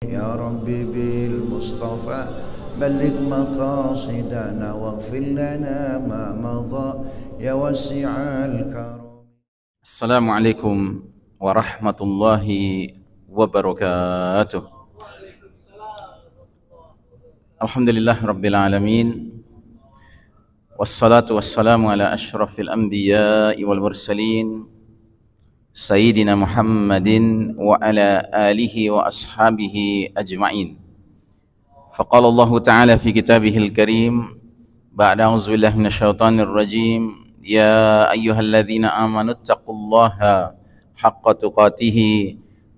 يا ربي بالمصطفى بلغ مقاصدنا واغفر لنا ما مضى يا واسع الكرم. السلام عليكم ورحمة الله وبركاته. الحمد لله رب العالمين والصلاة والسلام على أشرف الأنبياء والمرسلين سيدنا محمد وعلى آله وأصحابه أجمعين. فقال الله تعالى في كتابه الكريم بعد أعوذ بالله من الشيطان الرجيم يا أيها الذين آمنوا اتقوا الله حق تقاته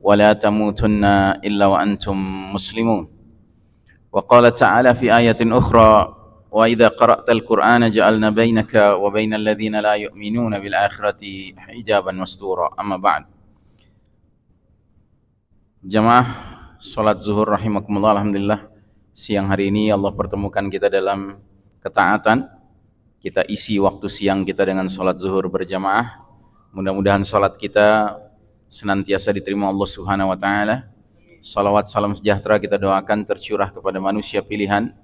ولا تموتن إلا وأنتم مسلمون. وقال تعالى في آية أخرى وإذا قرأت القرآن جعلنا بينك وبين الذين لا يؤمنون بالآخرة حجابا مستورا. أما بعد. Jamaah salat zuhur rahimakumullah, alhamdulillah siang hari ini Allah pertemukan kita dalam ketaatan. Kita isi waktu siang kita dengan salat zuhur berjamaah. Mudah-mudahan salat kita senantiasa diterima Allah Subhanahu wa taala. Salawat salam sejahtera kita doakan tercurah kepada manusia pilihan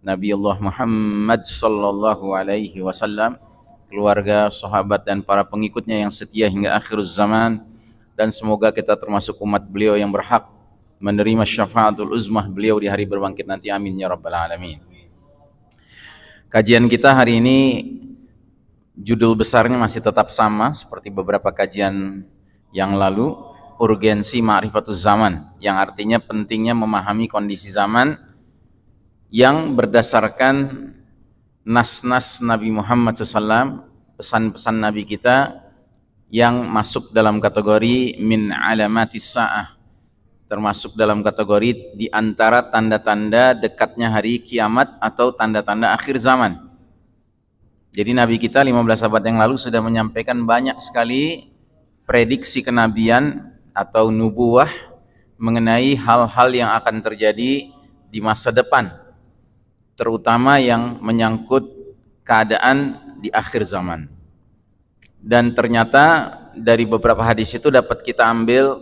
Nabi Allah Muhammad sallallahu alaihi wasallam, keluarga, sahabat dan para pengikutnya yang setia hingga akhir zaman, dan semoga kita termasuk umat beliau yang berhak menerima syafaatul uzmah beliau di hari berbangkit nanti, amin ya rabbal alamin. Kajian kita hari ini judul besarnya masih tetap sama seperti beberapa kajian yang lalu, urgensi ma'rifatuz zaman, yang artinya pentingnya memahami kondisi zaman yang berdasarkan nas-nas Nabi Muhammad SAW, pesan-pesan Nabi kita yang masuk dalam kategori min alamatis sa'ah, termasuk dalam kategori di antara tanda-tanda dekatnya hari kiamat atau tanda-tanda akhir zaman. Jadi Nabi kita 15 abad yang lalu sudah menyampaikan banyak sekali prediksi kenabian atau nubuwah mengenai hal-hal yang akan terjadi di masa depan, terutama yang menyangkut keadaan di akhir zaman. Dan ternyata dari beberapa hadis itu dapat kita ambil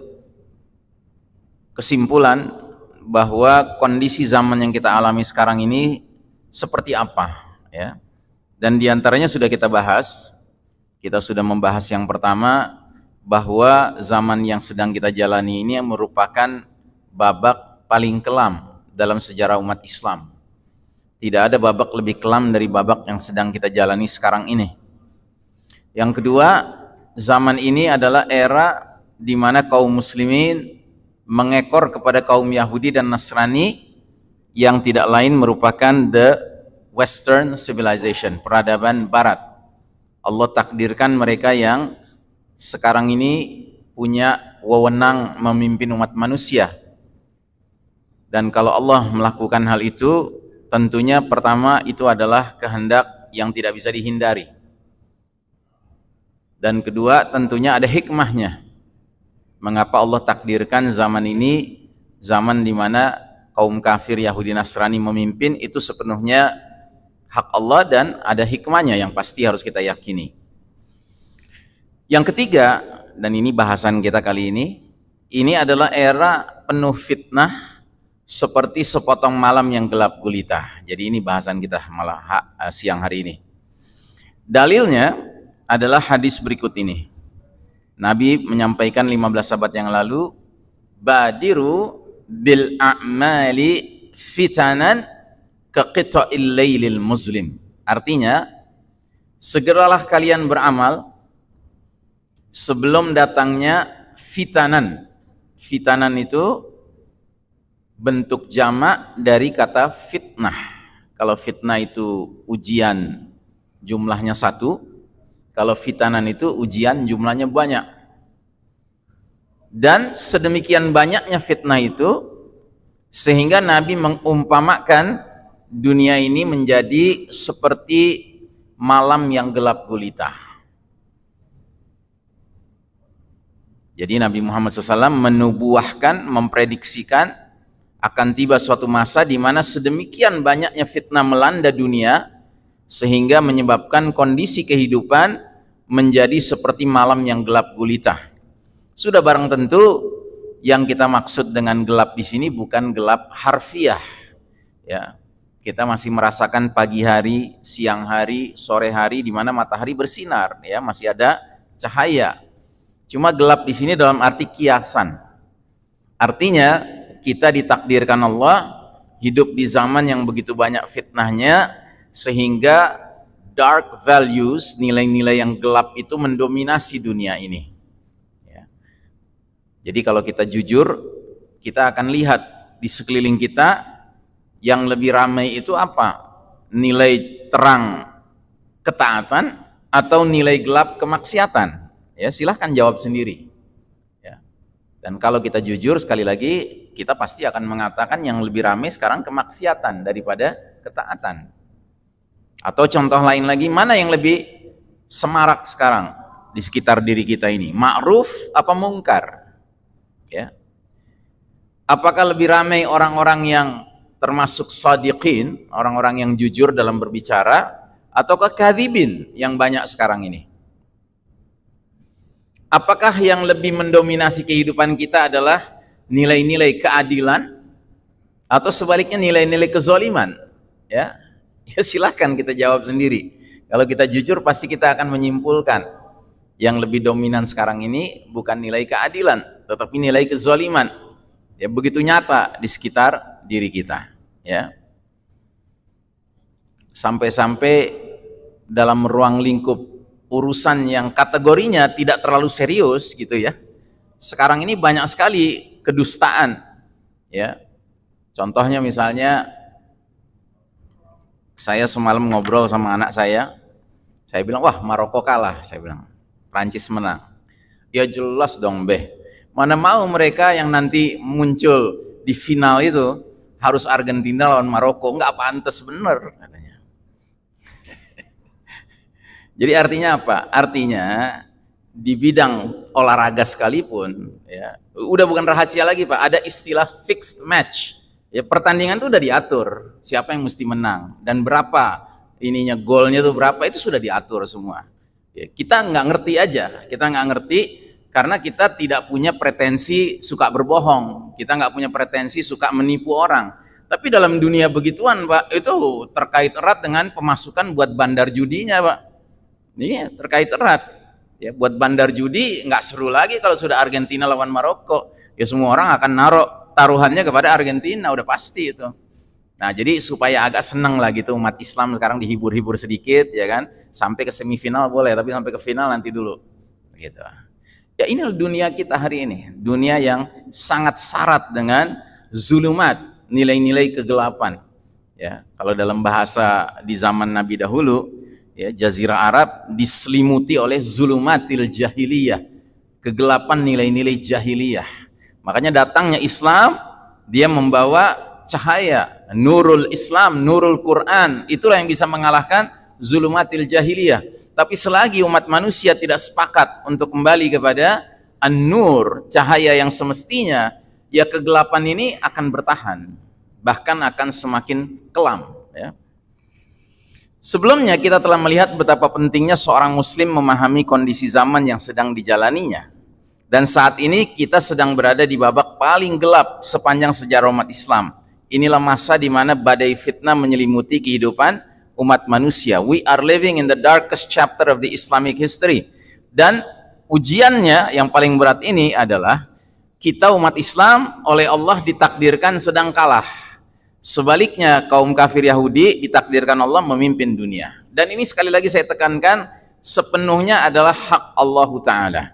kesimpulan bahwa kondisi zaman yang kita alami sekarang ini seperti apa, ya. Dan diantaranya sudah kita bahas. Kita sudah membahas yang pertama, bahwa zaman yang sedang kita jalani ini merupakan babak paling kelam dalam sejarah umat Islam. Tidak ada babak lebih kelam dari babak yang sedang kita jalani sekarang ini. Yang kedua, zaman ini adalah era di mana kaum muslimin mengekor kepada kaum Yahudi dan Nasrani yang tidak lain merupakan the Western civilization, peradaban barat. Allah takdirkan mereka yang sekarang ini punya wewenang memimpin umat manusia. Dan kalau Allah melakukan hal itu, tentunya pertama itu adalah kehendak yang tidak bisa dihindari. Dan kedua tentunya ada hikmahnya. Mengapa Allah takdirkan zaman ini zaman di mana kaum kafir Yahudi Nasrani memimpin, itu sepenuhnya hak Allah dan ada hikmahnya yang pasti harus kita yakini. Yang ketiga, dan ini bahasan kita kali ini adalah era penuh fitnah seperti sepotong malam yang gelap gulita. Jadi ini bahasan kita malah siang hari ini. Dalilnya adalah hadis berikut ini. Nabi menyampaikan 15 abad yang lalu, badiru bil a'mali fitanan ka qita'il lailil muslim. Artinya, segeralah kalian beramal sebelum datangnya fitanan. Fitanan itu bentuk jamak dari kata fitnah. Kalau fitnah itu ujian jumlahnya satu, kalau fitanan itu ujian jumlahnya banyak. Dan sedemikian banyaknya fitnah itu sehingga Nabi mengumpamakan dunia ini menjadi seperti malam yang gelap gulita. Jadi Nabi Muhammad SAW menubuahkan, memprediksikan akan tiba suatu masa di mana sedemikian banyaknya fitnah melanda dunia sehingga menyebabkan kondisi kehidupan menjadi seperti malam yang gelap gulita. Sudah barang tentu yang kita maksud dengan gelap di sini bukan gelap harfiah, ya. Kita masih merasakan pagi hari, siang hari, sore hari di mana matahari bersinar, ya, masih ada cahaya. Cuma gelap di sini dalam arti kiasan. Artinya kita ditakdirkan Allah hidup di zaman yang begitu banyak fitnahnya, sehingga dark values, nilai-nilai yang gelap itu mendominasi dunia ini. Ya. Jadi kalau kita jujur, kita akan lihat di sekeliling kita yang lebih ramai itu apa? Nilai terang ketaatan atau nilai gelap kemaksiatan? Ya, silahkan jawab sendiri. Ya. Dan kalau kita jujur, sekali lagi kita pasti akan mengatakan yang lebih ramai sekarang kemaksiatan daripada ketaatan. Atau contoh lain lagi, mana yang lebih semarak sekarang di sekitar diri kita ini? Ma'ruf apa mungkar? Ya. Apakah lebih ramai orang-orang yang termasuk shadiqin, orang-orang yang jujur dalam berbicara, ataukah kadzibin yang banyak sekarang ini? Apakah yang lebih mendominasi kehidupan kita adalah nilai-nilai keadilan atau sebaliknya nilai-nilai kezaliman? Ya, ya silahkan kita jawab sendiri. Kalau kita jujur pasti kita akan menyimpulkan yang lebih dominan sekarang ini bukan nilai keadilan, tetapi nilai kezaliman. Ya, begitu nyata di sekitar diri kita. Ya, sampai-sampai dalam ruang lingkup urusan yang kategorinya tidak terlalu serius gitu ya. Sekarang ini banyak sekali kedustaan. Ya. Contohnya misalnya saya semalam ngobrol sama anak saya bilang, wah Maroko kalah, saya bilang. Prancis menang. Ya jelas dong Beh. Mana mau mereka yang nanti muncul di final itu harus Argentina lawan Maroko, nggak pantas bener katanya. Jadi artinya apa? Artinya di bidang olahraga sekalipun, ya, udah bukan rahasia lagi Pak, ada istilah fixed match. Ya, pertandingan itu udah diatur, siapa yang mesti menang dan berapa ininya golnya tuh berapa, itu sudah diatur semua. Ya, kita nggak ngerti aja, kita nggak ngerti karena kita tidak punya pretensi suka berbohong, kita nggak punya pretensi suka menipu orang. Tapi dalam dunia begituan Pak, itu terkait erat dengan pemasukan buat bandar judinya Pak. Iya, terkait erat. Ya, buat bandar judi nggak seru lagi kalau sudah Argentina lawan Maroko. Ya semua orang akan naruh taruhannya kepada Argentina, udah pasti itu. Nah, jadi supaya agak senang lah gitu umat Islam sekarang dihibur-hibur sedikit, ya kan? Sampai ke semifinal boleh, tapi sampai ke final nanti dulu. Gitu. Ya ini dunia kita hari ini, dunia yang sangat syarat dengan zulumat, nilai-nilai kegelapan. Ya, kalau dalam bahasa di zaman Nabi dahulu, ya, Jazirah Arab diselimuti oleh zulumatil jahiliyah, kegelapan nilai-nilai jahiliyah. Makanya datangnya Islam, dia membawa cahaya, nurul Islam, nurul Quran, itulah yang bisa mengalahkan zulumatil jahiliyah. Tapi selagi umat manusia tidak sepakat untuk kembali kepada an-nur, cahaya yang semestinya, ya kegelapan ini akan bertahan, bahkan akan semakin kelam. Ya. Sebelumnya kita telah melihat betapa pentingnya seorang muslim memahami kondisi zaman yang sedang dijalaninya. Dan saat ini kita sedang berada di babak paling gelap sepanjang sejarah umat Islam. Inilah masa di mana badai fitnah menyelimuti kehidupan umat manusia. We are living in the darkest chapter of the Islamic history. Dan ujiannya yang paling berat ini adalah kita umat Islam oleh Allah ditakdirkan sedang kalah. Sebaliknya kaum kafir Yahudi ditakdirkan Allah memimpin dunia. Dan ini sekali lagi saya tekankan, sepenuhnya adalah hak Allah Ta'ala.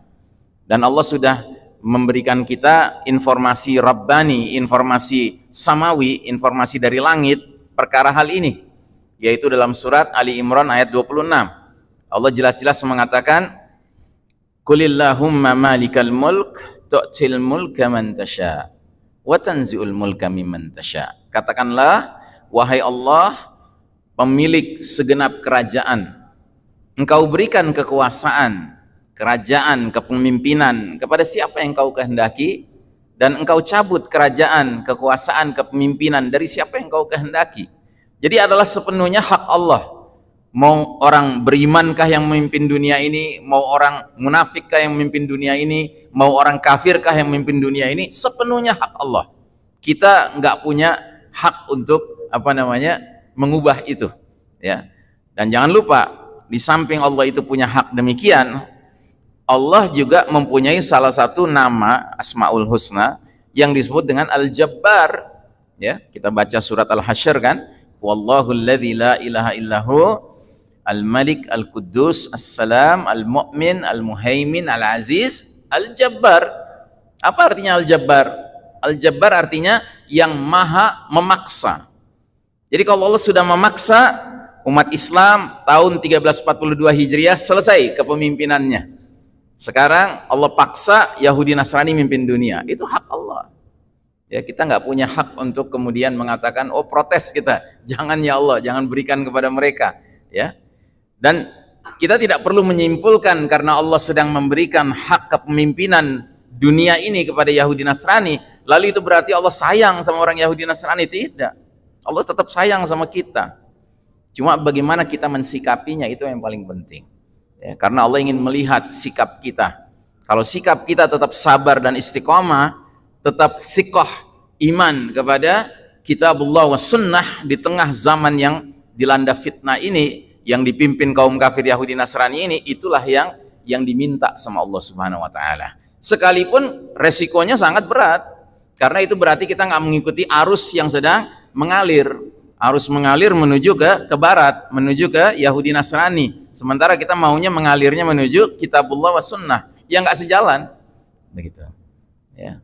Dan Allah sudah memberikan kita informasi Rabbani, informasi Samawi, informasi dari langit perkara hal ini, yaitu dalam surat Ali Imran ayat 26. Allah jelas-jelas mengatakan, Qulillahumma malikal mulk tu'til mulka man tasha wa tanzi'ul mulka mimman tasha. Katakanlah, wahai Allah, pemilik segenap kerajaan, Engkau berikan kekuasaan, kerajaan, kepemimpinan kepada siapa yang Engkau kehendaki, dan Engkau cabut kerajaan, kekuasaan, kepemimpinan dari siapa yang Engkau kehendaki. Jadi adalah sepenuhnya hak Allah Mau orang berimankah yang memimpin dunia ini, mau orang munafikkah yang memimpin dunia ini, mau orang kafirkah yang memimpin dunia ini, sepenuhnya hak Allah. Kita nggak punya hak untuk mengubah itu, ya. Dan jangan lupa, di samping Allah itu punya hak demikian, Allah juga mempunyai salah satu nama Asmaul Husna yang disebut dengan Al-Jabbar, ya. Kita baca surat Al-Hasyr kan, Wallahu alladzi la ilaha illahu Al-Malik, Al-Quddus, As-Salam, Al-Mu'min, Al-Muhaimin, Al-Aziz, Al-Jabbar. Apa artinya Al-Jabbar? Al-Jabbar artinya yang maha memaksa. Jadi kalau Allah sudah memaksa umat Islam tahun 1342 Hijriah selesai kepemimpinannya. Sekarang Allah paksa Yahudi Nasrani mimpin dunia. Itu hak Allah. Ya, kita nggak punya hak untuk kemudian mengatakan, oh protes kita, jangan ya Allah, jangan berikan kepada mereka. Ya. Dan kita tidak perlu menyimpulkan karena Allah sedang memberikan hak kepemimpinan dunia ini kepada Yahudi Nasrani, lalu itu berarti Allah sayang sama orang Yahudi Nasrani. Tidak. Allah tetap sayang sama kita. Cuma bagaimana kita mensikapinya itu yang paling penting. Ya, karena Allah ingin melihat sikap kita. Kalau sikap kita tetap sabar dan istiqomah, tetap thiqah iman kepada kitabullah wa sunnah di tengah zaman yang dilanda fitnah ini, yang dipimpin kaum kafir Yahudi Nasrani ini, itulah yang diminta sama Allah Subhanahu wa taala. Sekalipun resikonya sangat berat, karena itu berarti kita nggak mengikuti arus yang sedang mengalir. Arus mengalir menuju ke barat, menuju ke Yahudi Nasrani. Sementara kita maunya mengalirnya menuju kitabullah wa sunnah, yang nggak sejalan. Begitu. Ya.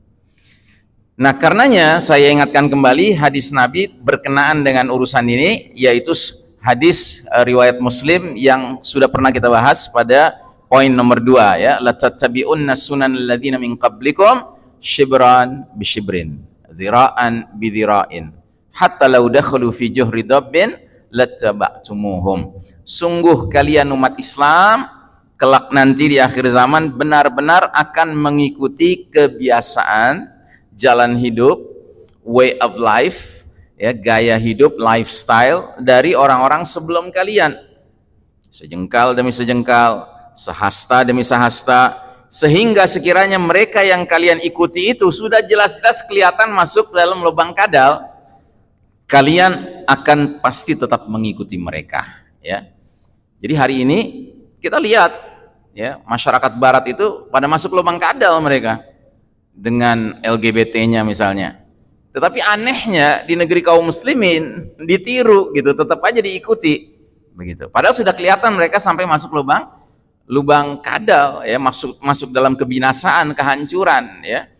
Nah, karenanya saya ingatkan kembali hadis Nabi berkenaan dengan urusan ini, yaitu hadis riwayat Muslim yang sudah pernah kita bahas pada poin nomor 2, ya, la tattabi'unna sunan alladziina min qablikum shibran bi shibrin dzira'an bi dzira'in hatta law dakhalu fi juhri dabbin lattaba'tumuhum. Sungguh kalian umat Islam kelak nanti di akhir zaman benar-benar akan mengikuti kebiasaan, jalan hidup, way of life, ya, gaya hidup, lifestyle dari orang-orang sebelum kalian, sejengkal demi sejengkal, sehasta demi sehasta, sehingga sekiranya mereka yang kalian ikuti itu sudah jelas-jelas kelihatan masuk dalam lubang kadal, kalian akan pasti tetap mengikuti mereka, ya. Jadi hari ini kita lihat, ya, masyarakat barat itu pada masuk lubang kadal mereka dengan LGBT-nya misalnya. Tetapi anehnya di negeri kaum muslimin ditiru gitu, tetap aja diikuti begitu. Padahal sudah kelihatan mereka sampai masuk lubang kadal, ya, masuk dalam kebinasaan, kehancuran, ya.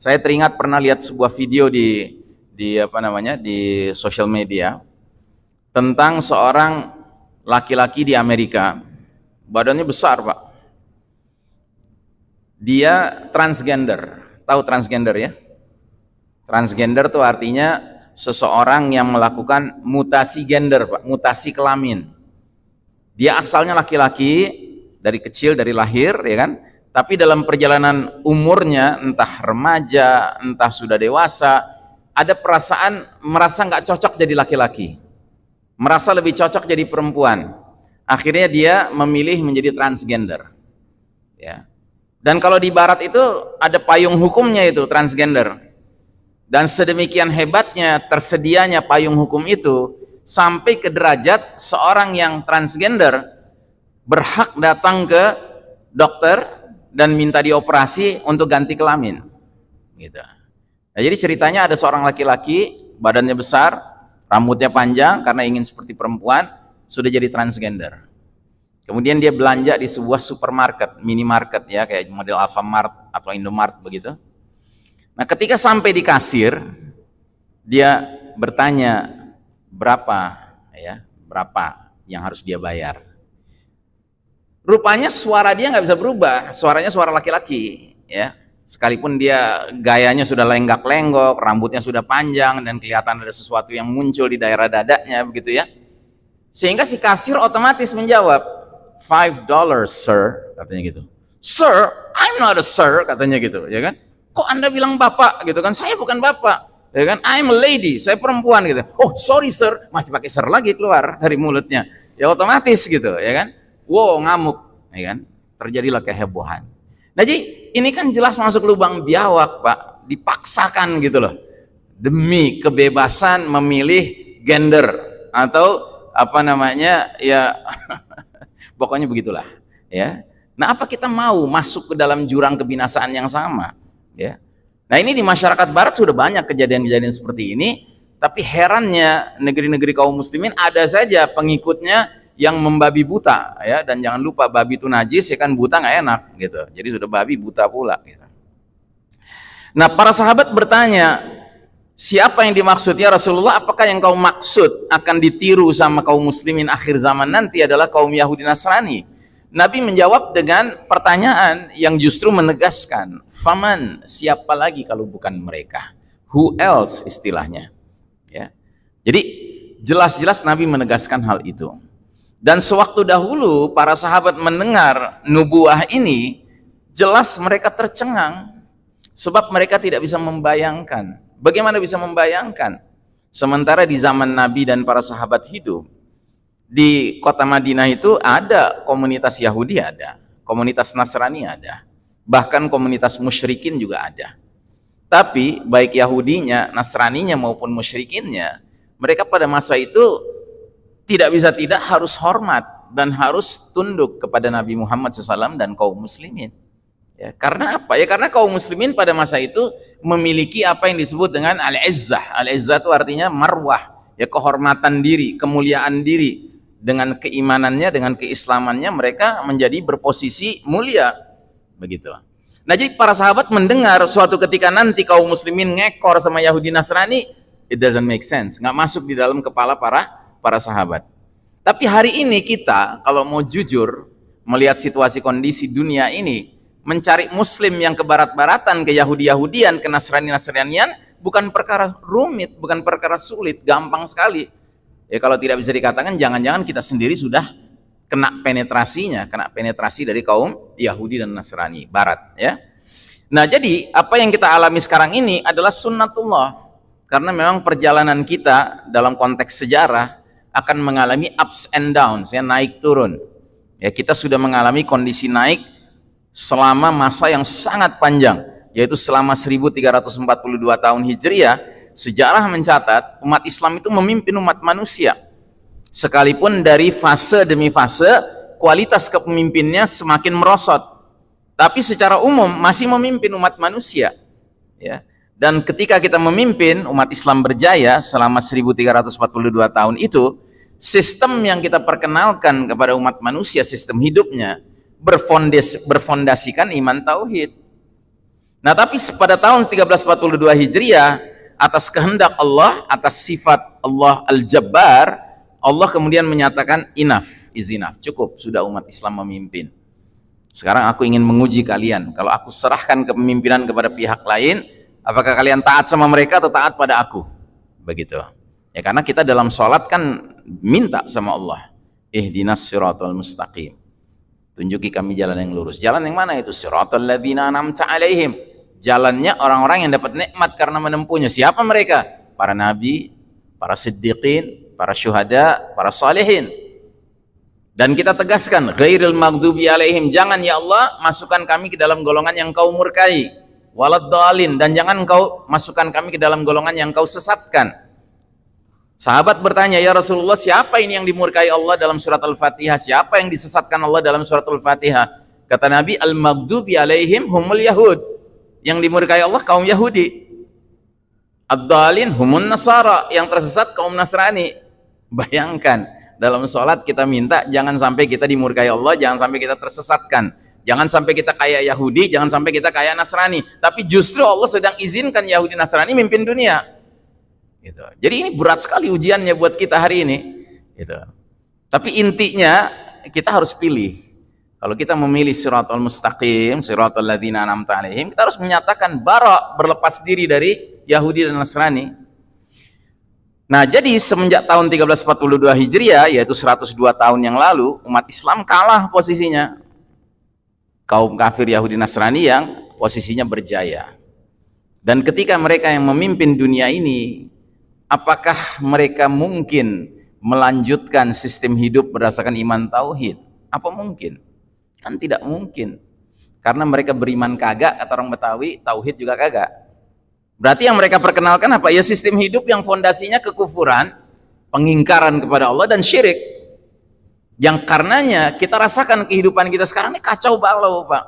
Saya teringat pernah lihat sebuah video di sosial media tentang seorang laki-laki di Amerika, badannya besar, Pak. Dia transgender. Tahu transgender, ya? Transgender itu artinya seseorang yang melakukan mutasi gender, Pak, mutasi kelamin. Dia asalnya laki-laki dari kecil, dari lahir, ya kan? Tapi dalam perjalanan umurnya, entah remaja, entah sudah dewasa, ada perasaan merasa nggak cocok jadi laki-laki, merasa lebih cocok jadi perempuan. Akhirnya dia memilih menjadi transgender, ya. Dan kalau di barat itu ada payung hukumnya itu transgender. Dan sedemikian hebatnya tersedianya payung hukum itu sampai ke derajat seorang yang transgender berhak datang ke dokter dan minta dioperasi untuk ganti kelamin, gitu. Nah, jadi ceritanya ada seorang laki-laki, badannya besar, rambutnya panjang karena ingin seperti perempuan, sudah jadi transgender. Kemudian dia belanja di sebuah supermarket, minimarket, ya, kayak model Alfamart atau Indomart begitu. Nah, ketika sampai di kasir, dia bertanya berapa yang harus dia bayar. Rupanya suara dia nggak bisa berubah, suaranya suara laki-laki, ya. Sekalipun dia gayanya sudah lenggak-lenggok, rambutnya sudah panjang dan kelihatan ada sesuatu yang muncul di daerah dadanya begitu, ya. Sehingga si kasir otomatis menjawab, $5, sir, katanya gitu. Sir, I'm not a sir, katanya gitu, ya kan? Kok Anda bilang bapak gitu kan? Saya bukan bapak, ya kan? I'm a lady, saya perempuan gitu. Oh, sorry sir, masih pakai sir lagi keluar dari mulutnya. ya otomatis gitu, ya kan? Wow, ngamuk, ya kan? Terjadilah kehebohan. Nah, jadi ini kan jelas masuk lubang biawak, Pak. Dipaksakan gitu loh. Demi kebebasan memilih gender atau apa namanya, ya pokoknya begitulah, ya. Nah, apa kita mau masuk ke dalam jurang kebinasaan yang sama, ya? Nah, ini di masyarakat barat sudah banyak kejadian-kejadian seperti ini, tapi herannya negeri-negeri kaum muslimin ada saja pengikutnya yang membabi buta, ya. Dan jangan lupa babi itu najis, ya kan, buta nggak enak gitu. Jadi sudah babi buta pula gitu. Nah, para sahabat bertanya, siapa yang dimaksud ya Rasulullah? Apakah yang kau maksud akan ditiru sama kaum muslimin akhir zaman nanti adalah kaum Yahudi Nasrani? Nabi menjawab dengan pertanyaan yang justru menegaskan, faman, siapa lagi kalau bukan mereka? Who else istilahnya, ya. Jadi jelas-jelas Nabi menegaskan hal itu. Dan sewaktu dahulu para sahabat mendengar nubuah ini, jelas mereka tercengang. Sebab mereka tidak bisa membayangkan. Bagaimana bisa membayangkan? Sementara di zaman Nabi dan para sahabat hidup, di kota Madinah itu ada komunitas Yahudi, ada komunitas Nasrani, ada bahkan komunitas musyrikin juga ada. Tapi baik Yahudinya, Nasraninya maupun musyrikinnya, mereka pada masa itu tidak bisa tidak harus hormat dan harus tunduk kepada Nabi Muhammad SAW dan kaum muslimin. Ya, karena apa? Ya karena kaum muslimin pada masa itu memiliki apa yang disebut dengan al-izzah. Al-izzah itu artinya marwah, ya, kehormatan diri, kemuliaan diri. Dengan keimanannya, dengan keislamannya mereka menjadi berposisi mulia, begitu. Nah, jadi para sahabat mendengar suatu ketika nanti kaum muslimin ngekor sama Yahudi Nasrani, it doesn't make sense, nggak masuk di dalam kepala para sahabat. Tapi hari ini kita kalau mau jujur melihat situasi kondisi dunia ini, mencari muslim yang ke barat-baratan, ke Yahudi-Yahudian, ke Nasrani-Nasranian bukan perkara rumit, bukan perkara sulit, gampang sekali. Ya kalau tidak bisa dikatakan jangan-jangan kita sendiri sudah kena penetrasinya, kena penetrasi dari kaum Yahudi dan Nasrani barat, ya. Nah, jadi apa yang kita alami sekarang ini adalah sunnatullah. Karena memang perjalanan kita dalam konteks sejarah akan mengalami ups and downs, ya, naik turun. Ya, kita sudah mengalami kondisi naik selama masa yang sangat panjang, yaitu selama 1342 tahun Hijriah. Sejarah mencatat umat Islam itu memimpin umat manusia. Sekalipun dari fase demi fase kualitas kepemimpinnya semakin merosot, tapi secara umum masih memimpin umat manusia, ya. Dan ketika kita memimpin umat Islam berjaya selama 1342 tahun itu, sistem yang kita perkenalkan kepada umat manusia, sistem hidupnya berfondasikan iman tauhid. Nah, tapi pada tahun 1342 Hijriah, atas kehendak Allah, atas sifat Allah Al-Jabbar, Allah kemudian menyatakan enough is enough, cukup, sudah umat Islam memimpin. Sekarang aku ingin menguji kalian, kalau aku serahkan kepemimpinan kepada pihak lain, apakah kalian taat sama mereka atau taat pada aku? Begitu. Ya karena kita dalam sholat kan minta sama Allah, ihdinas siratal mustaqim, tunjuki kami jalan yang lurus. Jalan yang mana itu? Siratal ladzina an'amta alaihim, jalannya orang-orang yang dapat nikmat karena menempuhnya. Siapa mereka? Para nabi, para siddiqin, para syuhada, para salihin. Dan kita tegaskan, ghairil maghdubi alaihim, jangan ya Allah masukkan kami ke dalam golongan yang kau murkai, waladdallin, dan jangan kau masukkan kami ke dalam golongan yang kau sesatkan. Sahabat bertanya, ya Rasulullah, siapa ini yang dimurkai Allah dalam surat Al-Fatihah? Siapa yang disesatkan Allah dalam surat Al-Fatihah? Kata Nabi, al-maghdubi alaihim humul yahud, yang dimurkai Allah kaum Yahudi. Ad-dallin humun nasara, yang tersesat kaum Nasrani. Bayangkan, dalam sholat kita minta jangan sampai kita dimurkai Allah, jangan sampai kita tersesatkan, jangan sampai kita kayak Yahudi, jangan sampai kita kayak Nasrani. Tapi justru Allah sedang izinkan Yahudi Nasrani mimpin dunia. Gitu. Jadi ini berat sekali ujiannya buat kita hari ini. Gitu. Tapi intinya kita harus pilih. Kalau kita memilih siratal mustaqim, siratal ladzina an'amta alaihim, kita harus menyatakan bara, berlepas diri dari Yahudi dan Nasrani. Nah, jadi semenjak tahun 1342 Hijriah, yaitu 102 tahun yang lalu, umat Islam kalah posisinya. Kaum kafir Yahudi Nasrani yang posisinya berjaya. Dan ketika mereka yang memimpin dunia ini, apakah mereka mungkin melanjutkan sistem hidup berdasarkan iman tauhid? Apa mungkin? Kan tidak mungkin. Karena mereka beriman kagak, kata orang Betawi, tauhid juga kagak. Berarti yang mereka perkenalkan apa? Ya sistem hidup yang fondasinya kekufuran, pengingkaran kepada Allah dan syirik. Yang karenanya kita rasakan kehidupan kita sekarang ini kacau balau, Pak.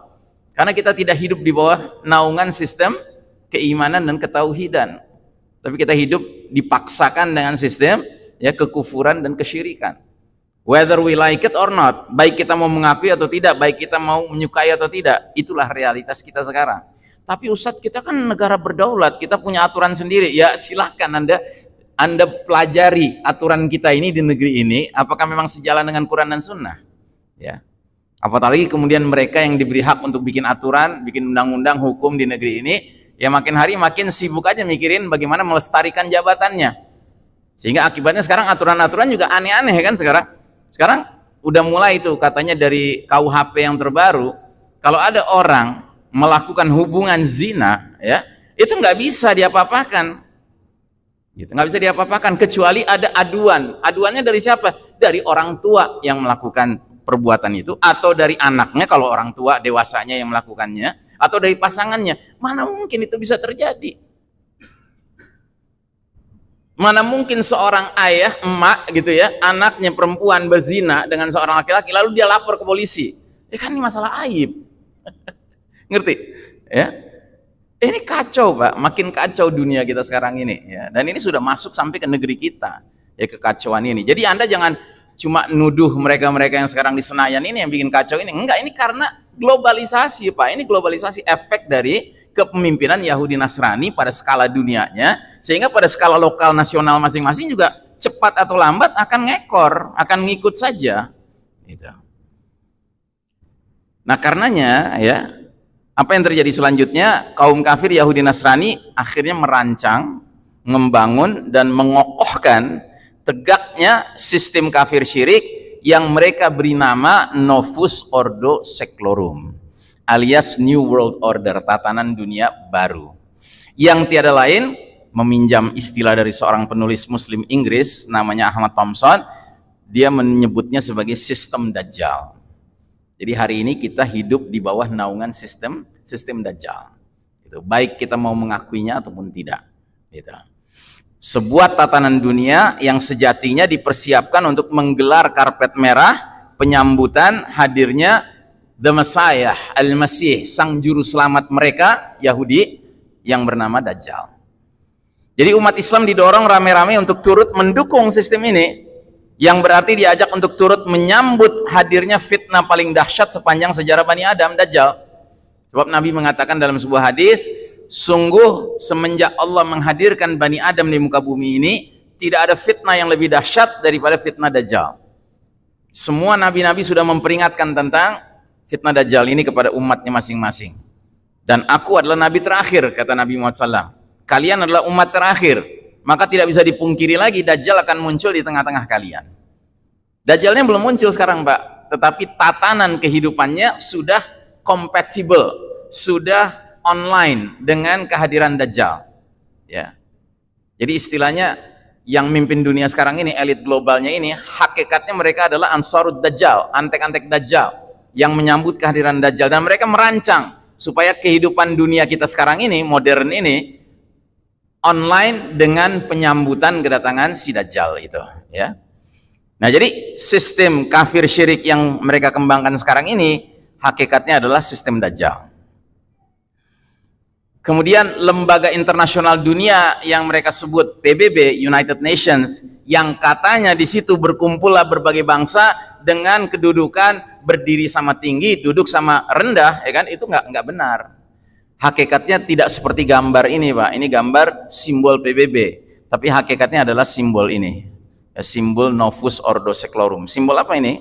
Karena kita tidak hidup di bawah naungan sistem keimanan dan ketauhidan. Tapi kita hidup dipaksakan dengan sistem ya kekufuran dan kesyirikan. Whether we like it or not, baik kita mau mengakui atau tidak, baik kita mau menyukai atau tidak, itulah realitas kita sekarang. Tapi Ustadz, kita kan negara berdaulat, kita punya aturan sendiri. Ya silahkan Anda pelajari aturan kita ini di negeri ini, apakah memang sejalan dengan Quran dan Sunnah? Ya. Apalagi kemudian mereka yang diberi hak untuk bikin aturan, bikin undang-undang hukum di negeri ini, ya makin hari makin sibuk aja mikirin bagaimana melestarikan jabatannya. Sehingga akibatnya sekarang aturan-aturan juga aneh-aneh kan sekarang. Sekarang udah mulai itu katanya dari KUHP yang terbaru, kalau ada orang melakukan hubungan zina, ya itu nggak bisa diapa-apakan, gitu. Nggak bisa diapa-apakan kecuali ada aduan. Aduannya dari siapa? Dari orang tua yang melakukan perbuatan itu, atau dari anaknya kalau orang tua dewasanya yang melakukannya, atau dari pasangannya. Mana mungkin itu bisa terjadi? Mana mungkin seorang ayah, emak gitu ya, anaknya perempuan berzina dengan seorang laki-laki lalu dia lapor ke polisi. Ya kan ini masalah aib. Ngerti? Ya. Ini kacau, Pak. Makin kacau dunia kita sekarang ini ya. Dan ini sudah masuk sampai ke negeri kita. Ya kekacauan ini. Jadi Anda jangan cuma nuduh mereka-mereka yang sekarang di Senayan ini yang bikin kacau ini. Enggak, ini karena globalisasi, Pak. Ini globalisasi efek dari kepemimpinan Yahudi Nasrani pada skala dunianya, sehingga pada skala lokal nasional masing-masing juga cepat atau lambat akan ngekor, akan ngikut saja. Gitu. Nah karenanya ya, apa yang terjadi selanjutnya? Kaum kafir Yahudi Nasrani akhirnya merancang, membangun dan mengokohkan tegaknya sistem kafir syirik yang mereka beri nama Novus Ordo Seclorum, alias New World Order, tatanan dunia baru, yang tiada lain, meminjam istilah dari seorang penulis Muslim Inggris namanya Ahmad Thompson, dia menyebutnya sebagai sistem Dajjal. Jadi hari ini kita hidup di bawah naungan sistem Dajjal. Gitu. Baik kita mau mengakuinya ataupun tidak. Gitu. Sebuah tatanan dunia yang sejatinya dipersiapkan untuk menggelar karpet merah penyambutan hadirnya The Messiah, Al-Masih, sang juru selamat mereka, Yahudi, yang bernama Dajjal. Jadi umat Islam didorong rame-rame untuk turut mendukung sistem ini, yang berarti diajak untuk turut menyambut hadirnya fitnah paling dahsyat sepanjang sejarah Bani Adam, Dajjal. Sebab Nabi mengatakan dalam sebuah hadis, sungguh semenjak Allah menghadirkan Bani Adam di muka bumi ini, tidak ada fitnah yang lebih dahsyat daripada fitnah Dajjal. Semua nabi-nabi sudah memperingatkan tentang fitnah Dajjal ini kepada umatnya masing-masing. Dan aku adalah nabi terakhir, kata Nabi Muhammad SAW. Kalian adalah umat terakhir, maka tidak bisa dipungkiri lagi Dajjal akan muncul di tengah-tengah kalian. Dajjalnya belum muncul sekarang, Pak, tetapi tatanan kehidupannya sudah kompatibel, sudah online dengan kehadiran Dajjal. Ya. Jadi istilahnya yang mimpin dunia sekarang ini, elit globalnya ini, hakikatnya mereka adalah Ansarud Dajjal, antek-antek Dajjal, yang menyambut kehadiran Dajjal, dan mereka merancang supaya kehidupan dunia kita sekarang ini, modern ini, online dengan penyambutan kedatangan si Dajjal itu, ya. Nah, jadi sistem kafir syirik yang mereka kembangkan sekarang ini hakikatnya adalah sistem Dajjal. Kemudian lembaga internasional dunia yang mereka sebut PBB, United Nations, yang katanya di situ berkumpullah berbagai bangsa dengan kedudukan berdiri sama tinggi, duduk sama rendah, ya kan? Itu nggak benar. Hakikatnya tidak seperti gambar ini, Pak. Ini gambar simbol PBB, tapi hakikatnya adalah simbol ini, ya, simbol Novus Ordo Seclorum. Simbol apa ini?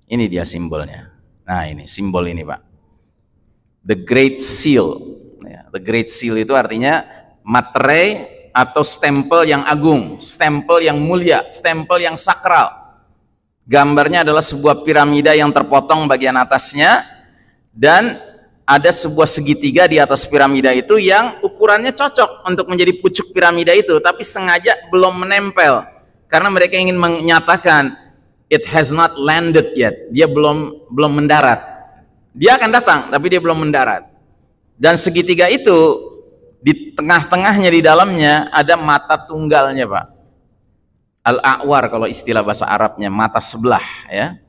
Ini dia simbolnya. Nah, ini simbol ini, Pak. The Great Seal. Ya, The Great Seal itu artinya materai atau stempel yang agung, stempel yang mulia, stempel yang sakral. Gambarnya adalah sebuah piramida yang terpotong bagian atasnya, dan ada sebuah segitiga di atas piramida itu yang ukurannya cocok untuk menjadi pucuk piramida itu, tapi sengaja belum menempel Karena mereka ingin menyatakan it has not landed yet. Dia belum mendarat. Dia akan datang, tapi dia belum mendarat. Dan segitiga itu di tengah-tengahnya, di dalamnya ada mata tunggalnya, Pak. Al-a'war kalau istilah bahasa Arabnya, mata sebelah, ya.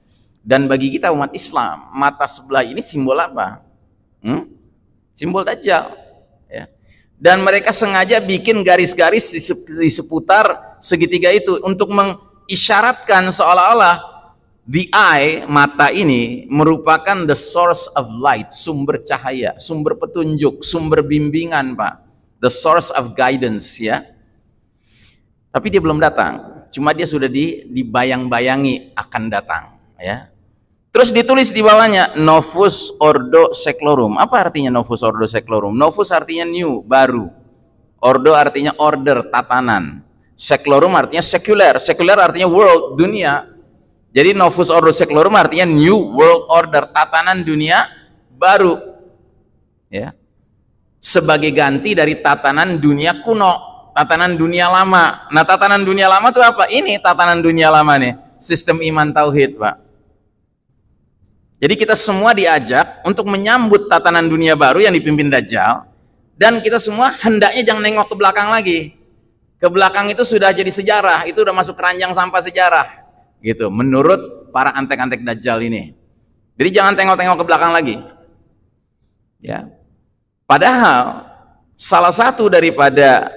Dan bagi kita umat Islam, mata sebelah ini simbol apa? Simbol Dajjal, ya. Dan mereka sengaja bikin garis-garis di seputar segitiga itu untuk mengisyaratkan seolah-olah the eye, mata ini merupakan the source of light, sumber cahaya, sumber petunjuk, sumber bimbingan, Pak. The source of guidance, ya. Tapi dia belum datang, cuma dia sudah dibayang-bayangi akan datang, ya. Terus ditulis di bawahnya Novus Ordo Seclorum. Apa artinya Novus Ordo Seclorum? Novus artinya new, baru. Ordo artinya order, tatanan. Seclorum artinya sekuler. Sekuler artinya world, dunia. Jadi Novus Ordo Seclorum artinya new world order, tatanan dunia baru. Ya. Sebagai ganti dari tatanan dunia kuno, tatanan dunia lama. Nah, tatanan dunia lama itu apa? Ini tatanan dunia lama nih, sistem iman tauhid, Pak. Jadi kita semua diajak untuk menyambut tatanan dunia baru yang dipimpin Dajjal, dan kita semua hendaknya jangan nengok ke belakang lagi. Ke belakang itu sudah jadi sejarah, itu udah masuk keranjang sampah sejarah. Gitu, menurut para antek-antek Dajjal ini. Jadi jangan tengok-tengok ke belakang lagi. Ya. Padahal salah satu daripada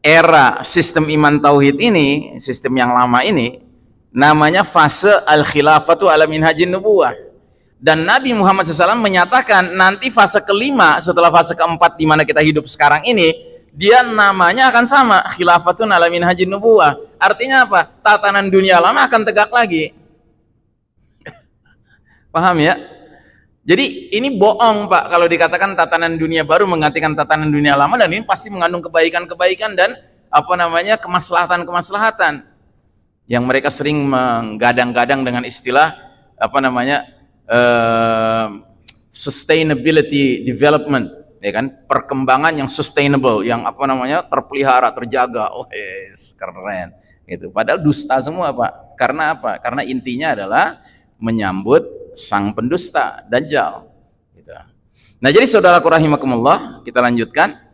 era sistem iman tauhid ini, sistem yang lama ini, namanya fase al-khilafatu ala minhajin nubuwah. Dan Nabi Muhammad SAW menyatakan nanti fase kelima setelah fase keempat di mana kita hidup sekarang ini, dia namanya akan sama, khilafatun ala minhajin nubuwah. Artinya apa? Tatanan dunia lama akan tegak lagi. Paham ya? Jadi ini bohong, Pak, kalau dikatakan tatanan dunia baru menggantikan tatanan dunia lama, dan ini pasti mengandung kebaikan-kebaikan dan kemaslahatan-kemaslahatan yang mereka sering menggadang-gadang dengan istilah sustainability development, ya kan, perkembangan yang sustainable, yang terpelihara, terjaga. Oh, yes, keren gitu. Padahal dusta semua, Pak. Karena apa? Karena intinya adalah menyambut sang pendusta Dajjal gitu. Nah, jadi saudaraku rahimakumullah, kita lanjutkan.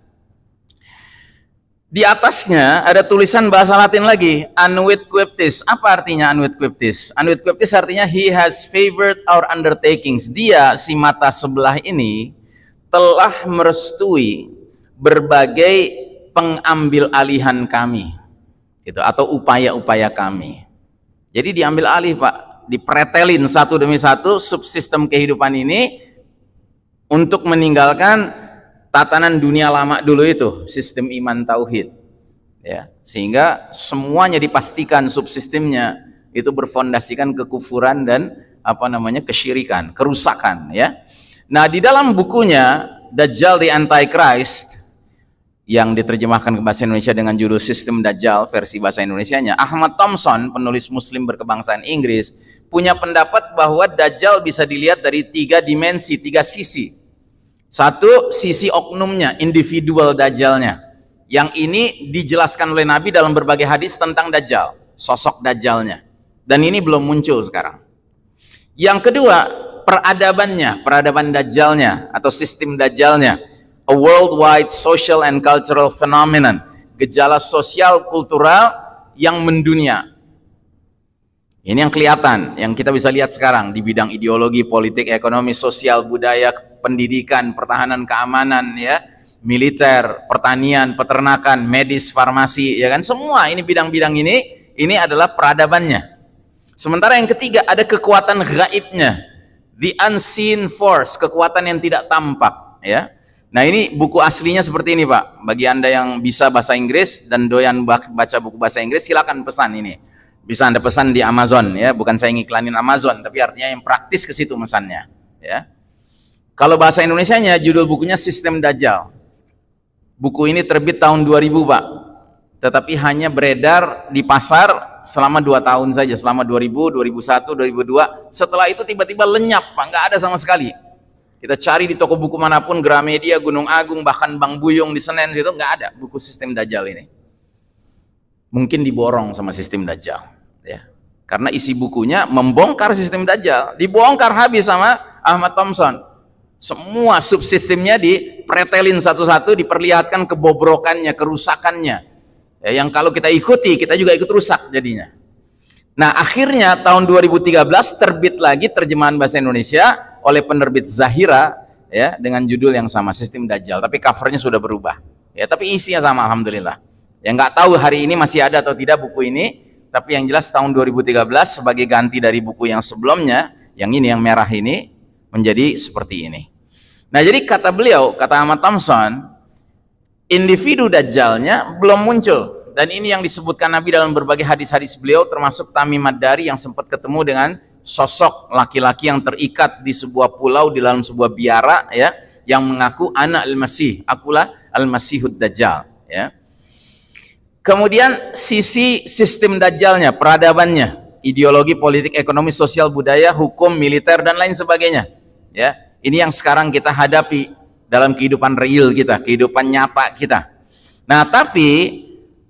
Di atasnya ada tulisan bahasa Latin lagi, Annuit Quiptis. Apa artinya Annuit Quiptis? Annuit Quiptis artinya he has favored our undertakings. Dia, si mata sebelah ini, telah merestui berbagai pengambil alihan kami, gitu, atau upaya-upaya kami. Jadi diambil alih, Pak, dipretelin satu demi satu subsistem kehidupan ini untuk meninggalkan tatanan dunia lama dulu itu, sistem iman tauhid, ya, sehingga semuanya dipastikan subsistemnya itu berfondasikan kekufuran dan kesyirikan, kerusakan, ya. Nah, di dalam bukunya Dajjal the Antichrist yang diterjemahkan ke bahasa Indonesia dengan judul Sistem Dajjal versi bahasa Indonesianya, Ahmad Thompson, penulis Muslim berkebangsaan Inggris, punya pendapat bahwa Dajjal bisa dilihat dari 3 dimensi, 3 sisi. Satu, sisi oknumnya, individual Dajjalnya. Yang ini dijelaskan oleh Nabi dalam berbagai hadis tentang Dajjal, sosok Dajjalnya. Dan ini belum muncul sekarang. Yang kedua, peradabannya, peradaban Dajjalnya atau sistem Dajjalnya. A worldwide social and cultural phenomenon, gejala sosial kultural yang mendunia. Ini yang kelihatan, yang kita bisa lihat sekarang di bidang ideologi, politik, ekonomi, sosial, budaya, pendidikan, pertahanan, keamanan, ya, militer, pertanian, peternakan, medis, farmasi, ya kan, semua ini bidang-bidang ini adalah peradabannya. Sementara yang ketiga ada kekuatan gaibnya, the unseen force, kekuatan yang tidak tampak, ya. Nah, ini buku aslinya seperti ini, Pak. Bagi Anda yang bisa bahasa Inggris dan doyan baca buku bahasa Inggris, silakan pesan ini. Bisa Anda pesan di Amazon, ya, bukan saya ngiklanin Amazon, tapi artinya yang praktis ke situ pesannya, ya. Kalau bahasa Indonesianya judul bukunya Sistem Dajjal. Buku ini terbit tahun 2000, Pak. Tetapi hanya beredar di pasar selama 2 tahun saja, selama 2000, 2001, 2002. Setelah itu tiba-tiba lenyap, Pak, nggak ada sama sekali. Kita cari di toko buku manapun, Gramedia, Gunung Agung, bahkan Bang Buyung di Senen, itu nggak ada buku Sistem Dajjal ini. mungkin diborong sama sistem Dajjal, ya. Karena isi bukunya membongkar sistem Dajjal, dibongkar habis sama Ahmad Thompson. Semua subsistemnya dipretelin satu-satu, diperlihatkan kebobrokannya, kerusakannya. Ya, yang kalau kita ikuti, kita juga ikut rusak jadinya. Nah, akhirnya tahun 2013 terbit lagi terjemahan bahasa Indonesia oleh penerbit Zahira, ya, dengan judul yang sama, Sistem Dajjal, tapi covernya sudah berubah. Ya, tapi isinya sama, alhamdulillah. Ya, nggak tahu hari ini masih ada atau tidak buku ini, tapi yang jelas tahun 2013 sebagai ganti dari buku yang sebelumnya, yang ini yang merah ini menjadi seperti ini. Nah, jadi kata beliau, kata Ahmad Thompson, individu Dajjalnya belum muncul. Dan ini yang disebutkan Nabi dalam berbagai hadis-hadis beliau, termasuk Tamim Ad-Dari yang sempat ketemu dengan sosok laki-laki yang terikat di sebuah pulau di dalam sebuah biara, ya, yang mengaku anak al-Masih, akulah al-Masihud Dajjal, ya. Kemudian sisi sistem Dajjalnya, peradabannya, ideologi, politik, ekonomi, sosial, budaya, hukum, militer, dan lain sebagainya, ya. Ini yang sekarang kita hadapi dalam kehidupan real kita, kehidupan nyata kita. Nah, tapi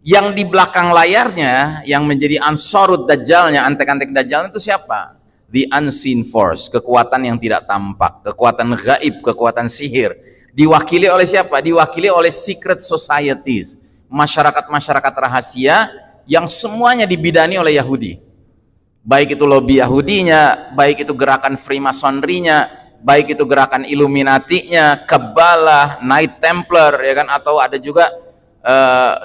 yang di belakang layarnya, yang menjadi Ansarud Dajjalnya, antek-antek Dajjal itu siapa? The unseen force, kekuatan yang tidak tampak, kekuatan gaib, kekuatan sihir. Diwakili oleh siapa? Diwakili oleh secret societies, masyarakat-masyarakat rahasia yang semuanya dibidani oleh Yahudi. Baik itu lobby Yahudinya, baik itu gerakan Freemasonry-nya, baik itu gerakan Illuminati-nya, Kabbalah, Knight Templar, ya kan, atau ada juga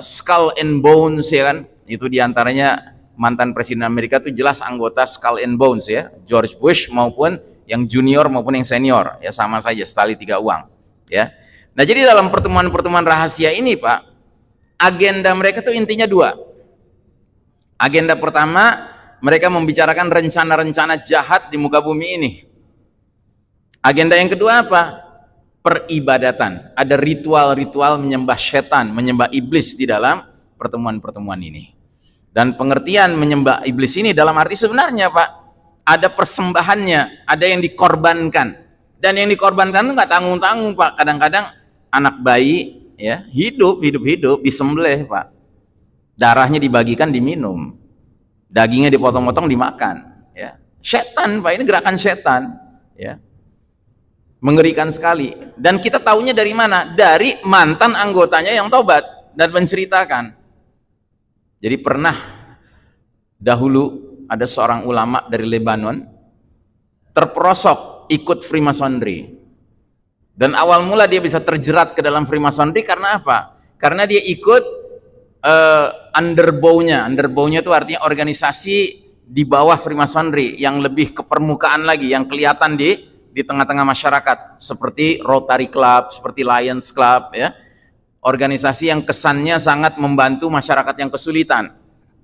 Skull and Bones, ya kan, itu diantaranya mantan presiden Amerika itu jelas anggota Skull and Bones, ya, George Bush maupun yang junior maupun yang senior, ya sama saja, setali tiga uang, ya. Nah, jadi dalam pertemuan-pertemuan rahasia ini, Pak, agenda mereka tuh intinya dua. Agenda pertama, mereka membicarakan rencana-rencana jahat di muka bumi ini. Agenda yang kedua apa? Peribadatan. Ada ritual-ritual menyembah setan, menyembah iblis di dalam pertemuan-pertemuan ini. Dan pengertian menyembah iblis ini dalam arti sebenarnya, Pak, ada persembahannya, ada yang dikorbankan. Dan yang dikorbankan itu nggak tanggung-tanggung, Pak. Kadang-kadang anak bayi, ya, hidup disembelih, Pak. Darahnya dibagikan, diminum. Dagingnya dipotong-potong, dimakan, ya. Setan, Pak, ini gerakan setan, ya. Mengerikan sekali. Dan kita tahunya dari mana? Dari mantan anggotanya yang tobat dan menceritakan. Jadi pernah dahulu ada seorang ulama dari Lebanon terperosok ikut Freemasonry. Dan awal mula dia bisa terjerat ke dalam Freemasonry karena apa? Karena dia ikut underbow-nya. Underbow-nya itu artinya organisasi di bawah Freemasonry yang lebih ke permukaan lagi, yang kelihatan di tengah-tengah masyarakat, seperti Rotary Club, seperti Lions Club, ya, organisasi yang kesannya sangat membantu masyarakat yang kesulitan,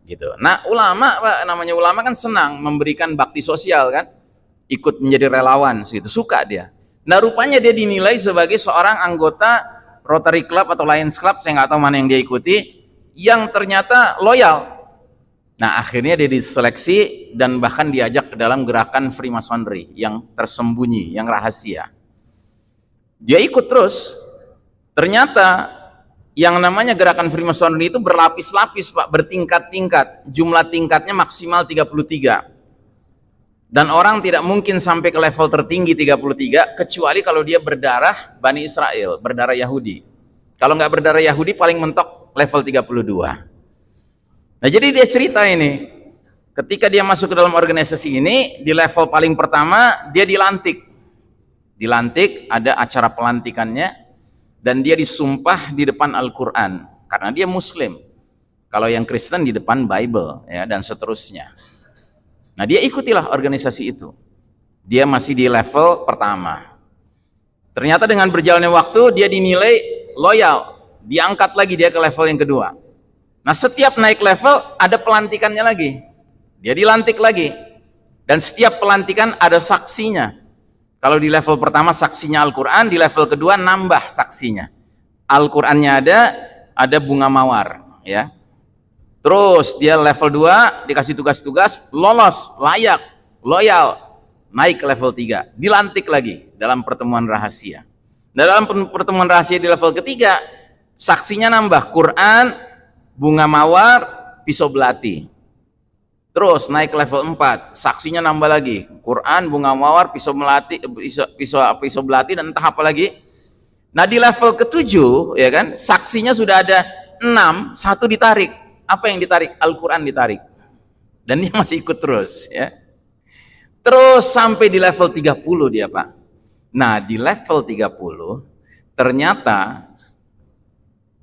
gitu. Nah, ulama, Pak, namanya ulama kan senang memberikan bakti sosial, kan, ikut menjadi relawan, gitu, suka dia. Nah, rupanya dia dinilai sebagai seorang anggota Rotary Club atau Lions Club, saya nggak tahu mana yang dia ikuti, yang ternyata loyal. Nah, akhirnya dia diseleksi dan bahkan diajak ke dalam gerakan Freemasonry yang tersembunyi, yang rahasia. Dia ikut terus. Ternyata yang namanya gerakan Freemasonry itu berlapis-lapis, Pak, bertingkat-tingkat. Jumlah tingkatnya maksimal 33. Dan orang tidak mungkin sampai ke level tertinggi 33 kecuali kalau dia berdarah Bani Israel, berdarah Yahudi. Kalau nggak berdarah Yahudi paling mentok level 32. Nah, jadi dia cerita ini, ketika dia masuk ke dalam organisasi ini, di level paling pertama dia dilantik. Dilantik, ada acara pelantikannya, dan dia disumpah di depan Al-Quran karena dia Muslim. Kalau yang Kristen di depan Bible, ya, dan seterusnya. Nah, dia ikutilah organisasi itu. Dia masih di level pertama. Ternyata dengan berjalannya waktu dia dinilai loyal, diangkat lagi dia ke level yang kedua. Nah, setiap naik level ada pelantikannya lagi. Dia dilantik lagi. Dan setiap pelantikan ada saksinya. Kalau di level pertama saksinya Al-Quran, di level kedua nambah saksinya. Al-Qurannya ada bunga mawar, ya. Terus dia level 2 dikasih tugas-tugas, lolos, layak, loyal, naik ke level 3, dilantik lagi dalam pertemuan rahasia. Dalam pertemuan rahasia di level ketiga, saksinya nambah, Quran, bunga mawar, pisau belati. Terus naik level 4, saksinya nambah lagi. Quran, bunga mawar, pisau melati, pisau belati dan entah apa lagi. Nah, di level ke-7 ya kan, saksinya sudah ada 6, 1 ditarik. Apa yang ditarik? Al-Quran ditarik. Dan dia masih ikut terus ya. Terus sampai di level 30 dia, Pak. Nah, di level 30 ternyata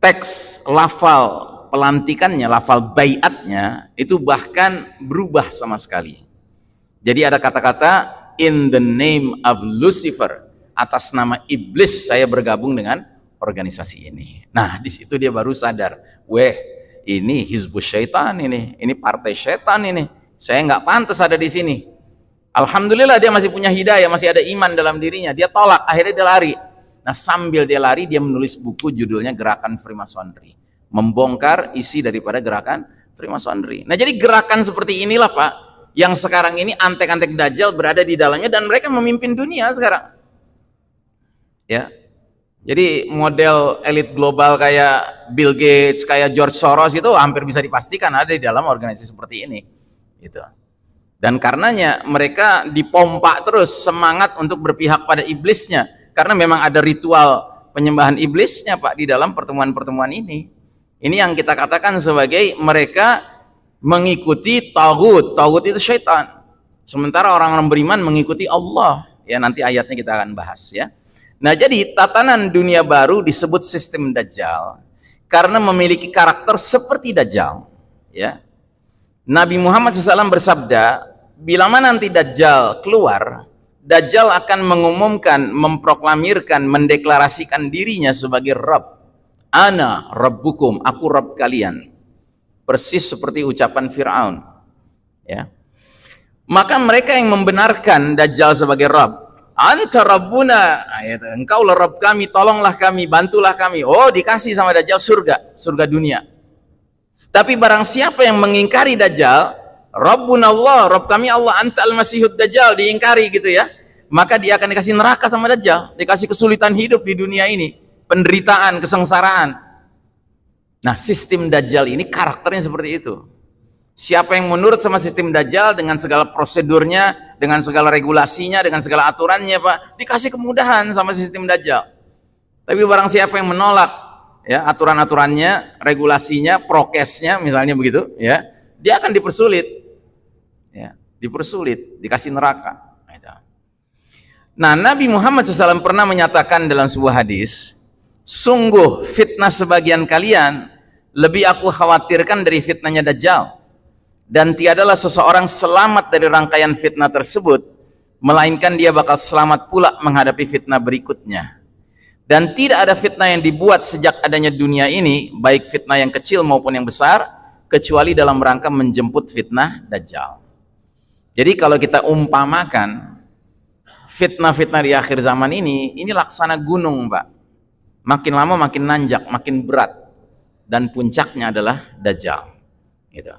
teks lafal pelantikannya, lafal baiatnya itu bahkan berubah sama sekali. Jadi ada kata-kata in the name of Lucifer, atas nama iblis saya bergabung dengan organisasi ini. Nah, di situ dia baru sadar, weh, ini hizbus syaitan ini partai syaitan ini. Saya nggak pantas ada di sini. Alhamdulillah dia masih punya hidayah, masih ada iman dalam dirinya. Dia tolak, akhirnya dia lari. Nah, sambil dia lari, dia menulis buku judulnya Gerakan Freemasonry. Membongkar isi daripada gerakan Freemasonry. Nah, jadi gerakan seperti inilah, Pak, yang sekarang ini antek-antek Dajjal berada di dalamnya dan mereka memimpin dunia sekarang. Ya. Jadi model elit global kayak Bill Gates, kayak George Soros itu hampir bisa dipastikan ada di dalam organisasi seperti ini. Gitu. Dan karenanya mereka dipompa terus semangat untuk berpihak pada iblisnya. Karena memang ada ritual penyembahan iblisnya, Pak, di dalam pertemuan-pertemuan ini. Ini yang kita katakan sebagai mereka mengikuti taghut. Taghut itu syaitan. Sementara orang-orang beriman mengikuti Allah. Ya, nanti ayatnya kita akan bahas ya. Nah, jadi tatanan dunia baru disebut sistem Dajjal karena memiliki karakter seperti Dajjal. Ya. Nabi Muhammad SAW bersabda, bila mana nanti Dajjal keluar, Dajjal akan mengumumkan, memproklamirkan, mendeklarasikan dirinya sebagai Rabb. Ana Rabbukum, aku Rabb kalian. Persis seperti ucapan Fir'aun. Ya. Maka mereka yang membenarkan Dajjal sebagai Rabb, Anta Rabbuna, engkaulah Rabb kami, tolonglah kami, bantulah kami. Oh, dikasih sama Dajjal surga dunia. Tapi barang siapa yang mengingkari Dajjal, Rabbuna Allah, Rabb kami Allah, Anta al-Masihud Dajjal, diingkari gitu ya, maka dia akan dikasih neraka sama Dajjal, dikasih kesulitan hidup di dunia ini, penderitaan, kesengsaraan. Nah, sistem Dajjal ini karakternya seperti itu. Siapa yang menurut sama sistem Dajjal dengan segala prosedurnya, dengan segala regulasinya, dengan segala aturannya, Pak, dikasih kemudahan sama sistem Dajjal. Tapi barang siapa yang menolak ya aturan-aturannya, regulasinya, prokesnya misalnya begitu, ya, dia akan dipersulit. Ya, dipersulit, dikasih neraka. Nah, Nabi Muhammad SAW pernah menyatakan dalam sebuah hadis, sungguh fitnah sebagian kalian lebih aku khawatirkan dari fitnahnya Dajjal. Dan tiadalah seseorang selamat dari rangkaian fitnah tersebut, melainkan dia bakal selamat pula menghadapi fitnah berikutnya. Dan tidak ada fitnah yang dibuat sejak adanya dunia ini, baik fitnah yang kecil maupun yang besar, kecuali dalam rangka menjemput fitnah Dajjal. Jadi kalau kita umpamakan fitnah-fitnah di akhir zaman ini laksana gunung, Pak. Makin lama makin nanjak, makin berat. Dan puncaknya adalah Dajjal. Gitu.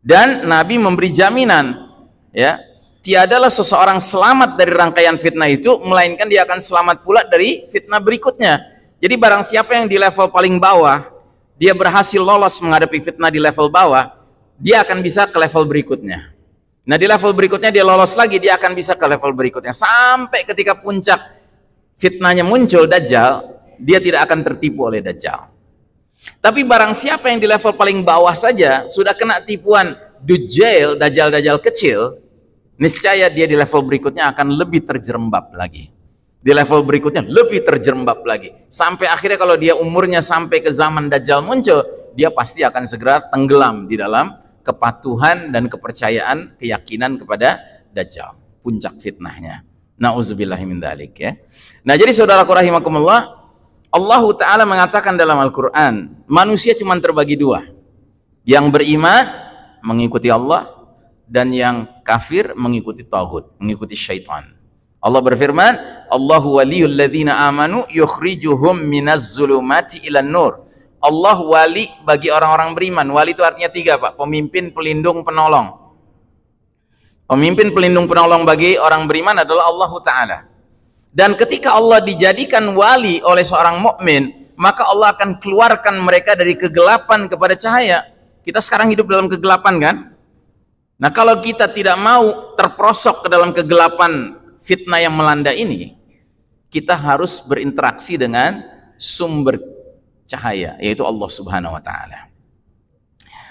Dan Nabi memberi jaminan, ya, tiadalah seseorang selamat dari rangkaian fitnah itu, melainkan dia akan selamat pula dari fitnah berikutnya. Jadi barang siapa yang di level paling bawah, dia berhasil lolos menghadapi fitnah di level bawah, dia akan bisa ke level berikutnya. Nah, di level berikutnya dia lolos lagi, dia akan bisa ke level berikutnya. Sampai ketika puncak fitnahnya muncul, Dajjal, dia tidak akan tertipu oleh Dajjal. Tapi barang siapa yang di level paling bawah saja sudah kena tipuan Dajjal, Dajjal kecil, niscaya dia di level berikutnya akan lebih terjerembab lagi. Di level berikutnya lebih terjerembab lagi. Sampai akhirnya kalau dia umurnya sampai ke zaman Dajjal muncul, dia pasti akan segera tenggelam di dalam kepatuhan dan kepercayaan, keyakinan kepada Dajjal. Puncak fitnahnya. Nauzubillahi min dzalik ya. Nah, jadi saudaraku rahimakumullah, Allah Ta'ala mengatakan dalam Al-Quran, manusia cuma terbagi dua. Yang beriman mengikuti Allah, dan yang kafir mengikuti taghut, mengikuti syaitan. Allah berfirman, Allahu waliyul ladzina amanu yukhrijuhum minaz zulumati ilan nur. Allah wali bagi orang-orang beriman. Wali itu artinya tiga, Pak. Pemimpin, pelindung, penolong. Pemimpin, pelindung, penolong bagi orang beriman adalah Allah Ta'ala. Dan ketika Allah dijadikan wali oleh seorang mukmin, maka Allah akan keluarkan mereka dari kegelapan kepada cahaya. Kita sekarang hidup dalam kegelapan kan? Nah, kalau kita tidak mau terperosok ke dalam kegelapan fitnah yang melanda ini, kita harus berinteraksi dengan sumber cahaya, yaitu Allah Subhanahu wa taala.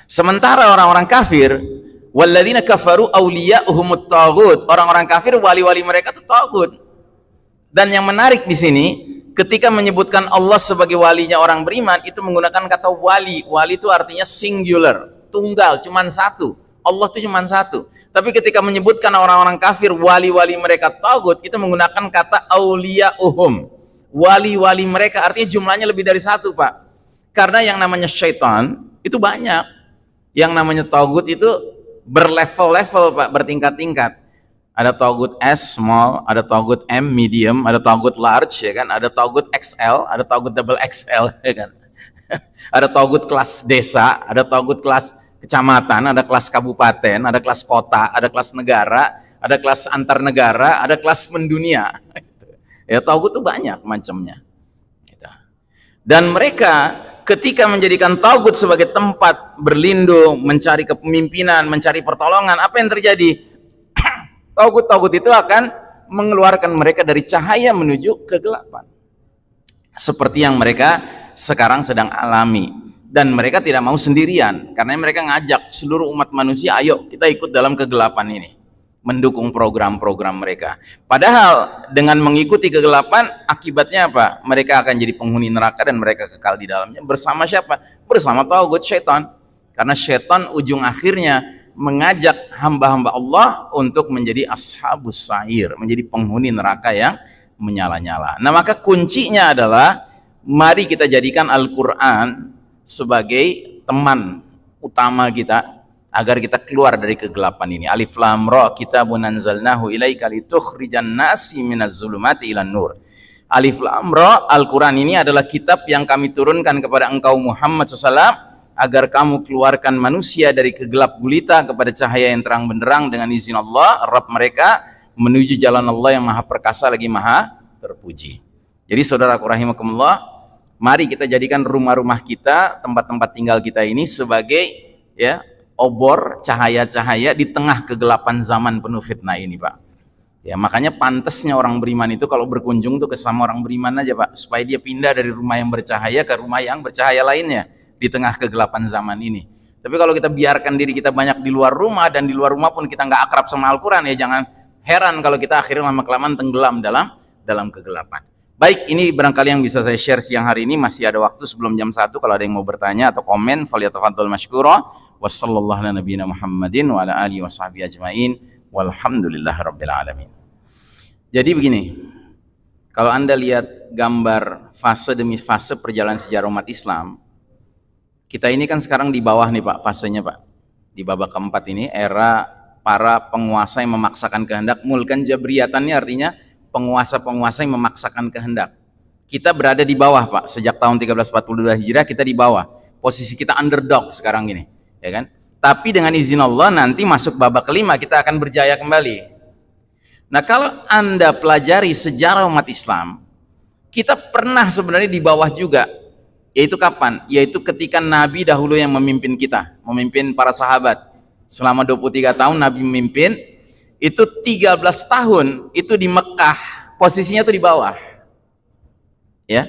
Sementara orang-orang kafir, walladzina kafaru awliya'uhumut taghut, orang-orang kafir wali-wali mereka itu taghut. Dan yang menarik di sini, ketika menyebutkan Allah sebagai walinya orang beriman, itu menggunakan kata wali. Wali itu artinya singular, tunggal, cuman satu. Allah itu cuman satu. Tapi ketika menyebutkan orang-orang kafir, wali-wali mereka taghut, itu menggunakan kata auliya'uhum. Wali-wali mereka artinya jumlahnya lebih dari satu, Pak. Karena yang namanya syaitan itu banyak. Yang namanya taghut itu berlevel-level, Pak, bertingkat-tingkat. Ada taghut S small, ada taghut M medium, ada taghut large, ya kan? Ada taghut XL, ada taghut double XL, ya kan? Ada taghut kelas desa, ada taghut kelas kecamatan, ada kelas kabupaten, ada kelas kota, ada kelas negara, ada kelas antar negara, ada kelas mendunia. Ya, taghut itu banyak macamnya. Dan mereka ketika menjadikan taghut sebagai tempat berlindung, mencari kepemimpinan, mencari pertolongan, apa yang terjadi? Taghut-taghut itu akan mengeluarkan mereka dari cahaya menuju kegelapan. Seperti yang mereka sekarang sedang alami. Dan mereka tidak mau sendirian, karena mereka ngajak seluruh umat manusia, ayo kita ikut dalam kegelapan ini. Mendukung program-program mereka. Padahal dengan mengikuti kegelapan, akibatnya apa? Mereka akan jadi penghuni neraka dan mereka kekal di dalamnya. Bersama siapa? Bersama taghut, syaitan. Karena syaitan ujung akhirnya mengajak hamba-hamba Allah untuk menjadi ashabus sa'ir, menjadi penghuni neraka yang menyala-nyala. Nah, maka kuncinya adalah mari kita jadikan Al-Quran sebagai teman utama kita agar kita keluar dari kegelapan ini. Alif Lam Ra, kitabun anzalnahu ilaika litukhrijan nasi minaz zulumati ilan nur. Alif Lam Ra, Al-Quran ini adalah kitab yang kami turunkan kepada engkau Muhammad SAW agar kamu keluarkan manusia dari kegelap gulita kepada cahaya yang terang benderang dengan izin Allah, Rabb mereka, menuju jalan Allah yang maha perkasa lagi maha terpuji. Jadi saudaraku rahimakumullah, mari kita jadikan rumah-rumah kita, tempat-tempat tinggal kita ini sebagai ya obor cahaya-cahaya di tengah kegelapan zaman penuh fitnah ini, Pak. Ya, makanya pantasnya orang beriman itu kalau berkunjung tuh ke sama orang beriman aja, Pak, supaya dia pindah dari rumah yang bercahaya ke rumah yang bercahaya lainnya di tengah kegelapan zaman ini. Tapi kalau kita biarkan diri kita banyak di luar rumah, dan di luar rumah pun kita nggak akrab sama Al-Quran, ya jangan heran kalau kita akhirnya lama-kelamaan tenggelam dalam kegelapan. Baik, ini barangkali yang bisa saya share siang hari ini. Masih ada waktu sebelum jam 1 kalau ada yang mau bertanya atau komen, falyatafadhal masykura. Wassallallahu ala nabiyina Muhammadin wa ala alihi washabihi ajmain. Walhamdulillahirabbil alamin. Jadi begini, kalau Anda lihat gambar fase demi fase perjalanan sejarah umat Islam, kita ini kan sekarang di bawah nih, Pak, fasenya, Pak. Di babak keempat ini, era para penguasa yang memaksakan kehendak. Mulkan jabriyatannya artinya penguasa-penguasa yang memaksakan kehendak. Kita berada di bawah, Pak. Sejak tahun 1342 Hijriah kita di bawah. Posisi kita underdog sekarang ini, ya kan? Tapi dengan izin Allah nanti masuk babak kelima kita akan berjaya kembali. Nah, kalau Anda pelajari sejarah umat Islam, kita pernah sebenarnya di bawah juga. Yaitu kapan? Yaitu ketika Nabi dahulu yang memimpin kita, memimpin para sahabat. Selama 23 tahun Nabi memimpin, itu 13 tahun itu di Mekah, posisinya itu di bawah. Ya.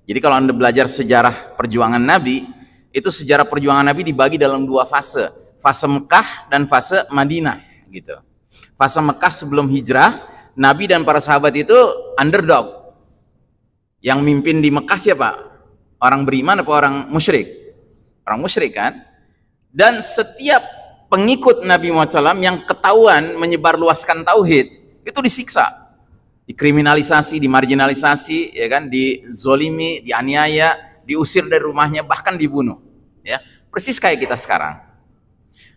Jadi kalau Anda belajar sejarah perjuangan Nabi, itu sejarah perjuangan Nabi dibagi dalam dua fase. Fase Mekah dan fase Madinah, gitu. Fase Mekah sebelum hijrah, Nabi dan para sahabat itu underdog. Yang mimpin di Mekah siapa? Orang beriman apa orang musyrik? Orang musyrik kan? Dan setiap pengikut Nabi Muhammad SAW yang ketahuan menyebarluaskan tauhid itu disiksa, dikriminalisasi, dimarginalisasi, ya kan, dizolimi, dianiaya, diusir dari rumahnya, bahkan dibunuh. Ya, persis kayak kita sekarang.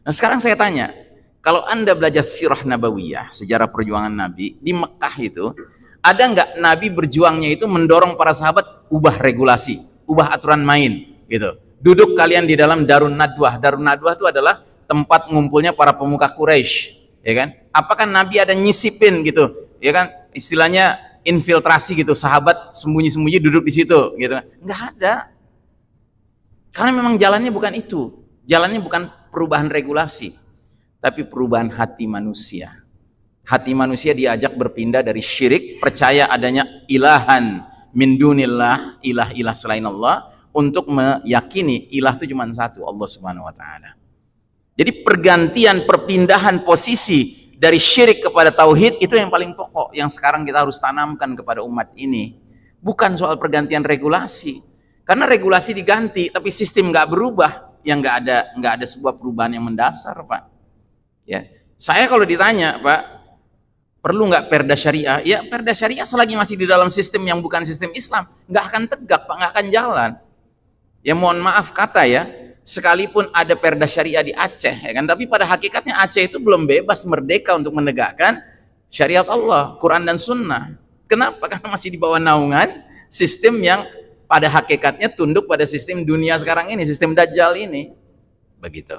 Nah, sekarang saya tanya, kalau Anda belajar sirah nabawiyah, sejarah perjuangan Nabi di Mekah itu, ada nggak Nabi berjuangnya itu mendorong para sahabat ubah regulasi, ubah aturan main, gitu. Duduk kalian di dalam Darun Nadwah. Darun Nadwah itu adalah tempat ngumpulnya para pemuka Quraisy, ya kan? Apakah Nabi ada nyisipin gitu, ya kan? Istilahnya infiltrasi gitu, sahabat sembunyi-sembunyi duduk di situ, gitu? Nggak ada. Karena memang jalannya bukan itu. Jalannya bukan perubahan regulasi, tapi perubahan hati manusia. Hati manusia diajak berpindah dari syirik, percaya adanya ilahan min dunillah, ilah-ilah selain Allah, untuk meyakini ilah itu cuma satu, Allah Subhanahu wa taala. Jadi pergantian, perpindahan posisi dari syirik kepada tauhid itu yang paling pokok yang sekarang kita harus tanamkan kepada umat ini. Bukan soal pergantian regulasi. Karena regulasi diganti tapi sistem nggak berubah, yang nggak ada sebuah perubahan yang mendasar, Pak. Ya, saya kalau ditanya, Pak, perlu nggak perda syariah? Ya, perda syariah selagi masih di dalam sistem yang bukan sistem Islam, nggak akan tegak, Pak, nggak akan jalan. Ya mohon maaf kata ya, sekalipun ada perda syariah di Aceh, ya kan, tapi pada hakikatnya Aceh itu belum bebas merdeka untuk menegakkan syariat Allah, Quran dan Sunnah. Kenapa? Karena masih di bawah naungan sistem yang pada hakikatnya tunduk pada sistem dunia sekarang ini, sistem Dajjal ini. Begitu.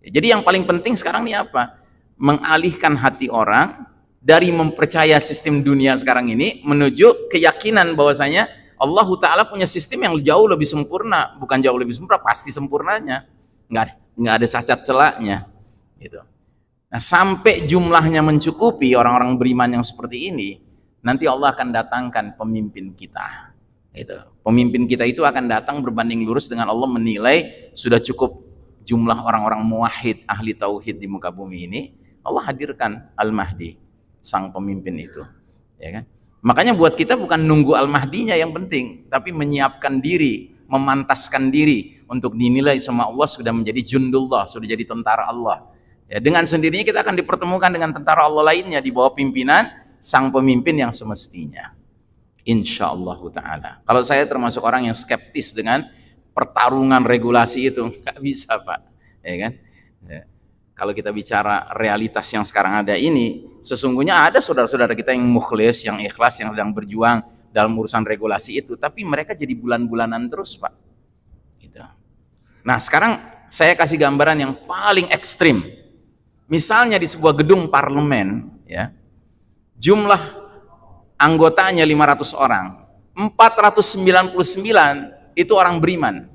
Jadi yang paling penting sekarang ini apa? Mengalihkan hati orang dari mempercaya sistem dunia sekarang ini menuju keyakinan bahwasanya Allah Ta'ala punya sistem yang jauh lebih sempurna. Bukan jauh lebih sempurna, pasti sempurnanya. Nggak ada cacat celaknya. Gitu. Nah, sampai jumlahnya mencukupi orang-orang beriman yang seperti ini, nanti Allah akan datangkan pemimpin kita. Itu. Pemimpin kita itu akan datang berbanding lurus dengan Allah menilai sudah cukup jumlah orang-orang muwahhid, ahli tauhid di muka bumi ini. Allah hadirkan Al-Mahdi, sang pemimpin itu. Ya kan? Makanya buat kita bukan nunggu Al-Mahdinya yang penting, tapi menyiapkan diri, memantaskan diri untuk dinilai sama Allah sudah menjadi jundullah, sudah jadi tentara Allah. Ya, dengan sendirinya kita akan dipertemukan dengan tentara Allah lainnya di bawah pimpinan sang pemimpin yang semestinya. Insyaallah ta'ala. Kalau saya termasuk orang yang skeptis dengan pertarungan regulasi itu, nggak bisa, Pak. Ya kan? Ya. Kalau kita bicara realitas yang sekarang ada ini, sesungguhnya ada saudara-saudara kita yang mukhlis, yang ikhlas, yang sedang berjuang dalam urusan regulasi itu, tapi mereka jadi bulan-bulanan terus, Pak. Gitu. Nah, sekarang saya kasih gambaran yang paling ekstrim. Misalnya di sebuah gedung parlemen, ya, jumlah anggotanya 500 orang, 499 itu orang beriman.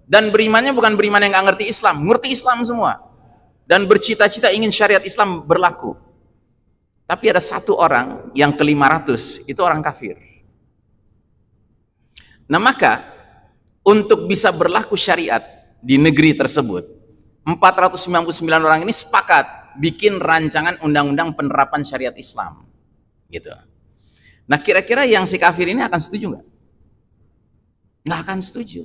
Dan berimannya bukan beriman yang nggak ngerti Islam, ngerti Islam semua. Dan bercita-cita ingin syariat Islam berlaku. Tapi ada satu orang yang ke-500, itu orang kafir. Nah maka, untuk bisa berlaku syariat di negeri tersebut, 499 orang ini sepakat bikin rancangan undang-undang penerapan syariat Islam. Gitu. Nah kira-kira yang si kafir ini akan setuju nggak? Nggak akan setuju.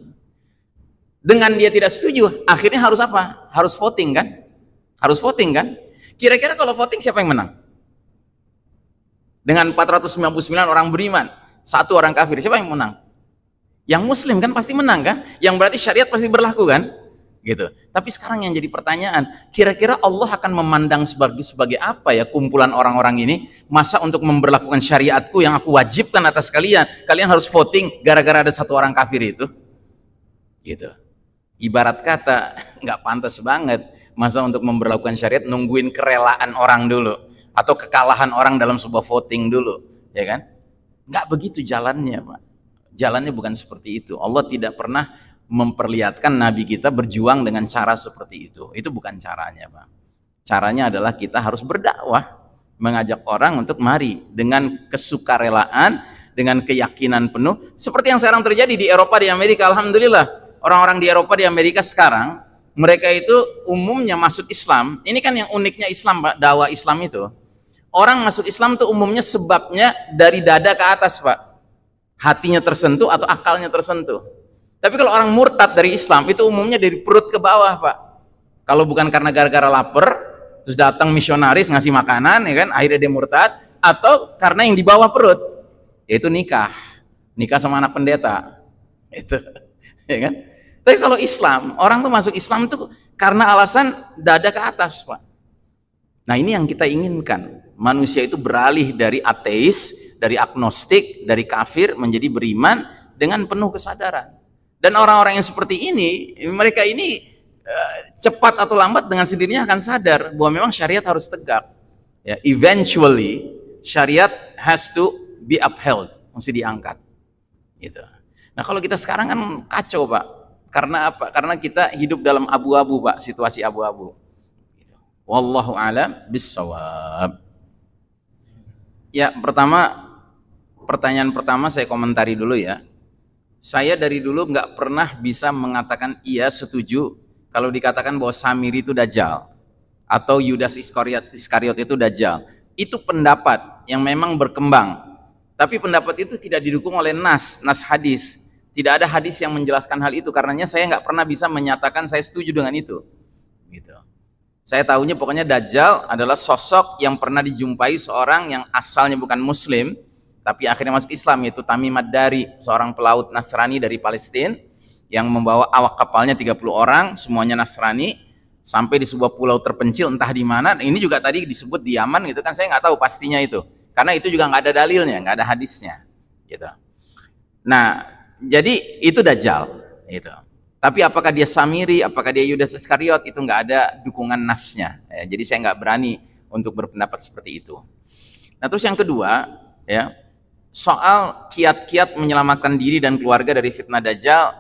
Dengan dia tidak setuju, akhirnya harus apa? Harus voting kan? Harus voting kan? Kira-kira kalau voting siapa yang menang? Dengan 499 orang beriman, satu orang kafir, siapa yang menang? Yang muslim kan pasti menang kan? Yang berarti syariat pasti berlaku kan? Gitu. Tapi sekarang yang jadi pertanyaan, kira-kira Allah akan memandang sebagai apa ya kumpulan orang-orang ini? Masa untuk memberlakukan syariatku yang aku wajibkan atas kalian, kalian harus voting gara-gara ada satu orang kafir itu? Gitu. Ibarat kata, nggak pantas banget masa untuk memberlakukan syariat nungguin kerelaan orang dulu atau kekalahan orang dalam sebuah voting dulu, ya kan? Nggak begitu jalannya, Pak. Jalannya bukan seperti itu. Allah tidak pernah memperlihatkan Nabi kita berjuang dengan cara seperti itu. Itu bukan caranya, Pak. Caranya adalah kita harus berdakwah, mengajak orang untuk mari dengan kesukarelaan, dengan keyakinan penuh. Seperti yang sekarang terjadi di Eropa, di Amerika. Alhamdulillah, orang-orang di Eropa, di Amerika sekarang, mereka itu umumnya masuk Islam. Ini kan yang uniknya Islam, Pak, dakwah Islam itu. Orang masuk Islam itu umumnya sebabnya dari dada ke atas, Pak. Hatinya tersentuh atau akalnya tersentuh. Tapi kalau orang murtad dari Islam itu umumnya dari perut ke bawah, Pak. Kalau bukan karena gara-gara lapar, terus datang misionaris ngasih makanan, ya kan, akhirnya dia murtad, atau karena yang di bawah perut, yaitu nikah sama anak pendeta, itu, ya kan. Tapi kalau Islam, orang tuh masuk Islam tuh karena alasan dada ke atas, Pak. Nah ini yang kita inginkan, manusia itu beralih dari ateis, dari agnostik, dari kafir menjadi beriman dengan penuh kesadaran. Dan orang-orang yang seperti ini, mereka ini cepat atau lambat dengan sendirinya akan sadar bahwa memang syariat harus tegak. Ya, eventually syariat has to be upheld, mesti diangkat. Gitu. Nah kalau kita sekarang kan kacau, Pak. Karena apa? Karena kita hidup dalam abu-abu, Pak, situasi abu-abu. Wallahu a'lam bissawab. Ya, pertanyaan pertama saya komentari dulu ya. Saya dari dulu nggak pernah bisa mengatakan iya setuju kalau dikatakan bahwa Samiri itu dajjal atau Yudas Iskariot itu dajjal. Itu pendapat yang memang berkembang. Tapi pendapat itu tidak didukung oleh nas hadis. Tidak ada hadis yang menjelaskan hal itu. Karenanya saya nggak pernah bisa menyatakan saya setuju dengan itu. Gitu. Saya tahunya pokoknya dajjal adalah sosok yang pernah dijumpai seorang yang asalnya bukan Muslim, tapi akhirnya masuk Islam, yaitu Tamim ad-Dari, seorang pelaut Nasrani dari Palestina yang membawa awak kapalnya 30 orang, semuanya Nasrani, sampai di sebuah pulau terpencil entah di mana. Ini juga tadi disebut di Yaman gitu kan, saya nggak tahu pastinya itu. Karena itu juga nggak ada dalilnya, nggak ada hadisnya. Gitu. Nah, jadi itu dajjal. Gitu. Tapi apakah dia Samiri, apakah dia Yudas Iskariot, itu nggak ada dukungan nasnya. Jadi saya nggak berani untuk berpendapat seperti itu. Nah, terus yang kedua, ya, soal kiat-kiat menyelamatkan diri dan keluarga dari fitnah dajjal,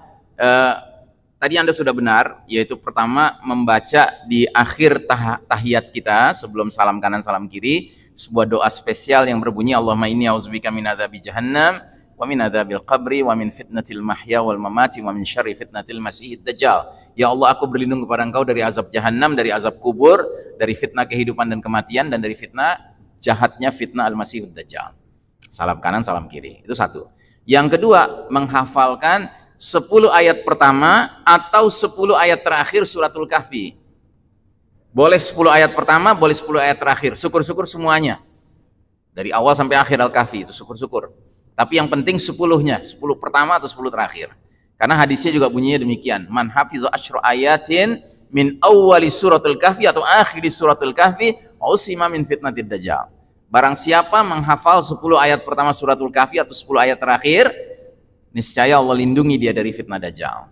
tadi Anda sudah benar, yaitu pertama membaca di akhir tahiyat kita sebelum salam kanan salam kiri sebuah doa spesial yang berbunyi Allahumma inni a'udzubika min adzabi jahannam wa min adzabil qabri wa min fitnatil mahya wal mamati wa min syarri fitnatil masiihid dajjal. Ya Allah, aku berlindung kepada Engkau dari azab jahannam, dari azab kubur, dari fitnah kehidupan dan kematian, dan dari fitnah jahatnya fitnah al-masihud dajjal. Salam kanan salam kiri, itu satu. Yang kedua, menghafalkan 10 ayat pertama atau 10 ayat terakhir suratul kahfi. Boleh 10 ayat pertama, boleh 10 ayat terakhir. Syukur-syukur semuanya. Dari awal sampai akhir Al-Kahfi, itu syukur-syukur. Tapi yang penting 10-nya, 10 pertama atau 10 terakhir. Karena hadisnya juga bunyinya demikian. Man hafizu asyru ayatin min awwali suratul kahfi atau akhiri suratul kahfi, usima min fitnatid dajjal. Barang siapa menghafal 10 ayat pertama suratul kahfi atau 10 ayat terakhir, niscaya Allah lindungi dia dari fitnah dajjal.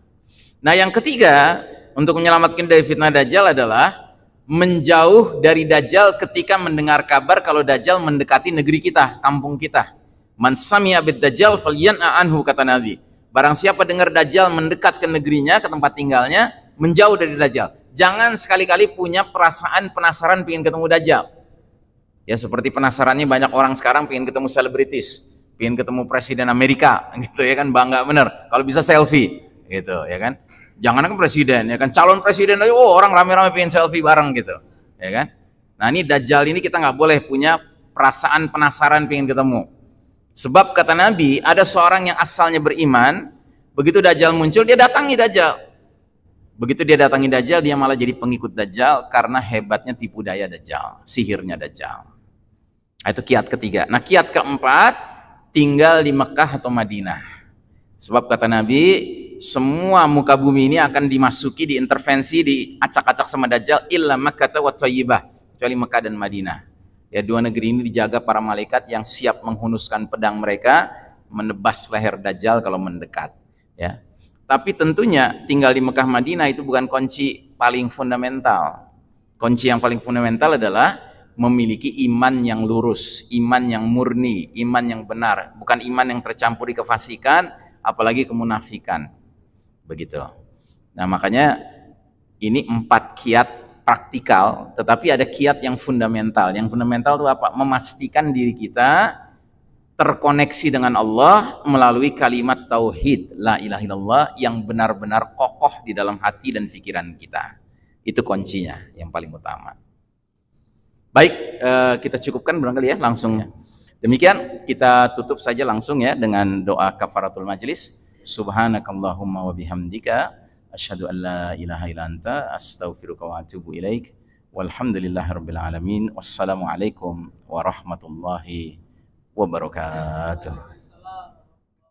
Nah, yang ketiga, untuk menyelamatkan dari fitnah dajjal adalah menjauh dari dajjal ketika mendengar kabar kalau dajjal mendekati negeri kita, kampung kita. Man sami'a bid dajjal falyan'a anhu, kata Nabi. Barang siapa dengar dajjal mendekat ke negerinya, ke tempat tinggalnya, menjauh dari dajjal. Jangan sekali-kali punya perasaan penasaran pengen ketemu dajjal. Ya, seperti penasarannya banyak orang sekarang pengen ketemu selebritis, pengen ketemu presiden Amerika gitu ya kan, bangga bener kalau bisa selfie gitu ya kan. Jangan kan presiden ya kan, calon presiden aja orang rame-rame pengen selfie bareng gitu ya kan. Nah, ini dajjal ini kita nggak boleh punya perasaan penasaran pengen ketemu. Sebab kata Nabi, ada seorang yang asalnya beriman, begitu dajjal muncul dia datangi dajjal. Begitu dia datangi dajjal, dia malah jadi pengikut dajjal karena hebatnya tipu daya dajjal, sihirnya dajjal. Nah, itu kiat ketiga. Nah, kiat keempat, tinggal di Mekah atau Madinah. Sebab kata Nabi, semua muka bumi ini akan dimasuki, diintervensi, diacak-acak sama dajjal illa Makkah wa Thayyibah, kecuali Mekah dan Madinah. Ya, dua negeri ini dijaga para malaikat yang siap menghunuskan pedang mereka menebas leher dajjal kalau mendekat, ya. Tapi tentunya tinggal di Mekah Madinah itu bukan kunci paling fundamental. Kunci yang paling fundamental adalah memiliki iman yang lurus, iman yang murni, iman yang benar, bukan iman yang tercampuri kefasikan, apalagi kemunafikan. Begitu. Nah, makanya ini 4 kiat praktikal, tetapi ada kiat yang fundamental. Yang fundamental itu apa? Memastikan diri kita terkoneksi dengan Allah melalui kalimat tauhid, la ilaha illallah, yang benar-benar kokoh di dalam hati dan pikiran kita. Itu kuncinya yang paling utama. Baik, kita cukupkan barangkali ya langsung. Demikian kita tutup saja langsung ya dengan doa kafaratul majlis. Subhanakallahumma wa bihamdika asyhadu an la ilaha illa anta astaghfiruka wa atubu ilaik. Walhamdulillahirabbil alamin. Wassalamualaikum warahmatullahi wabarakatuh.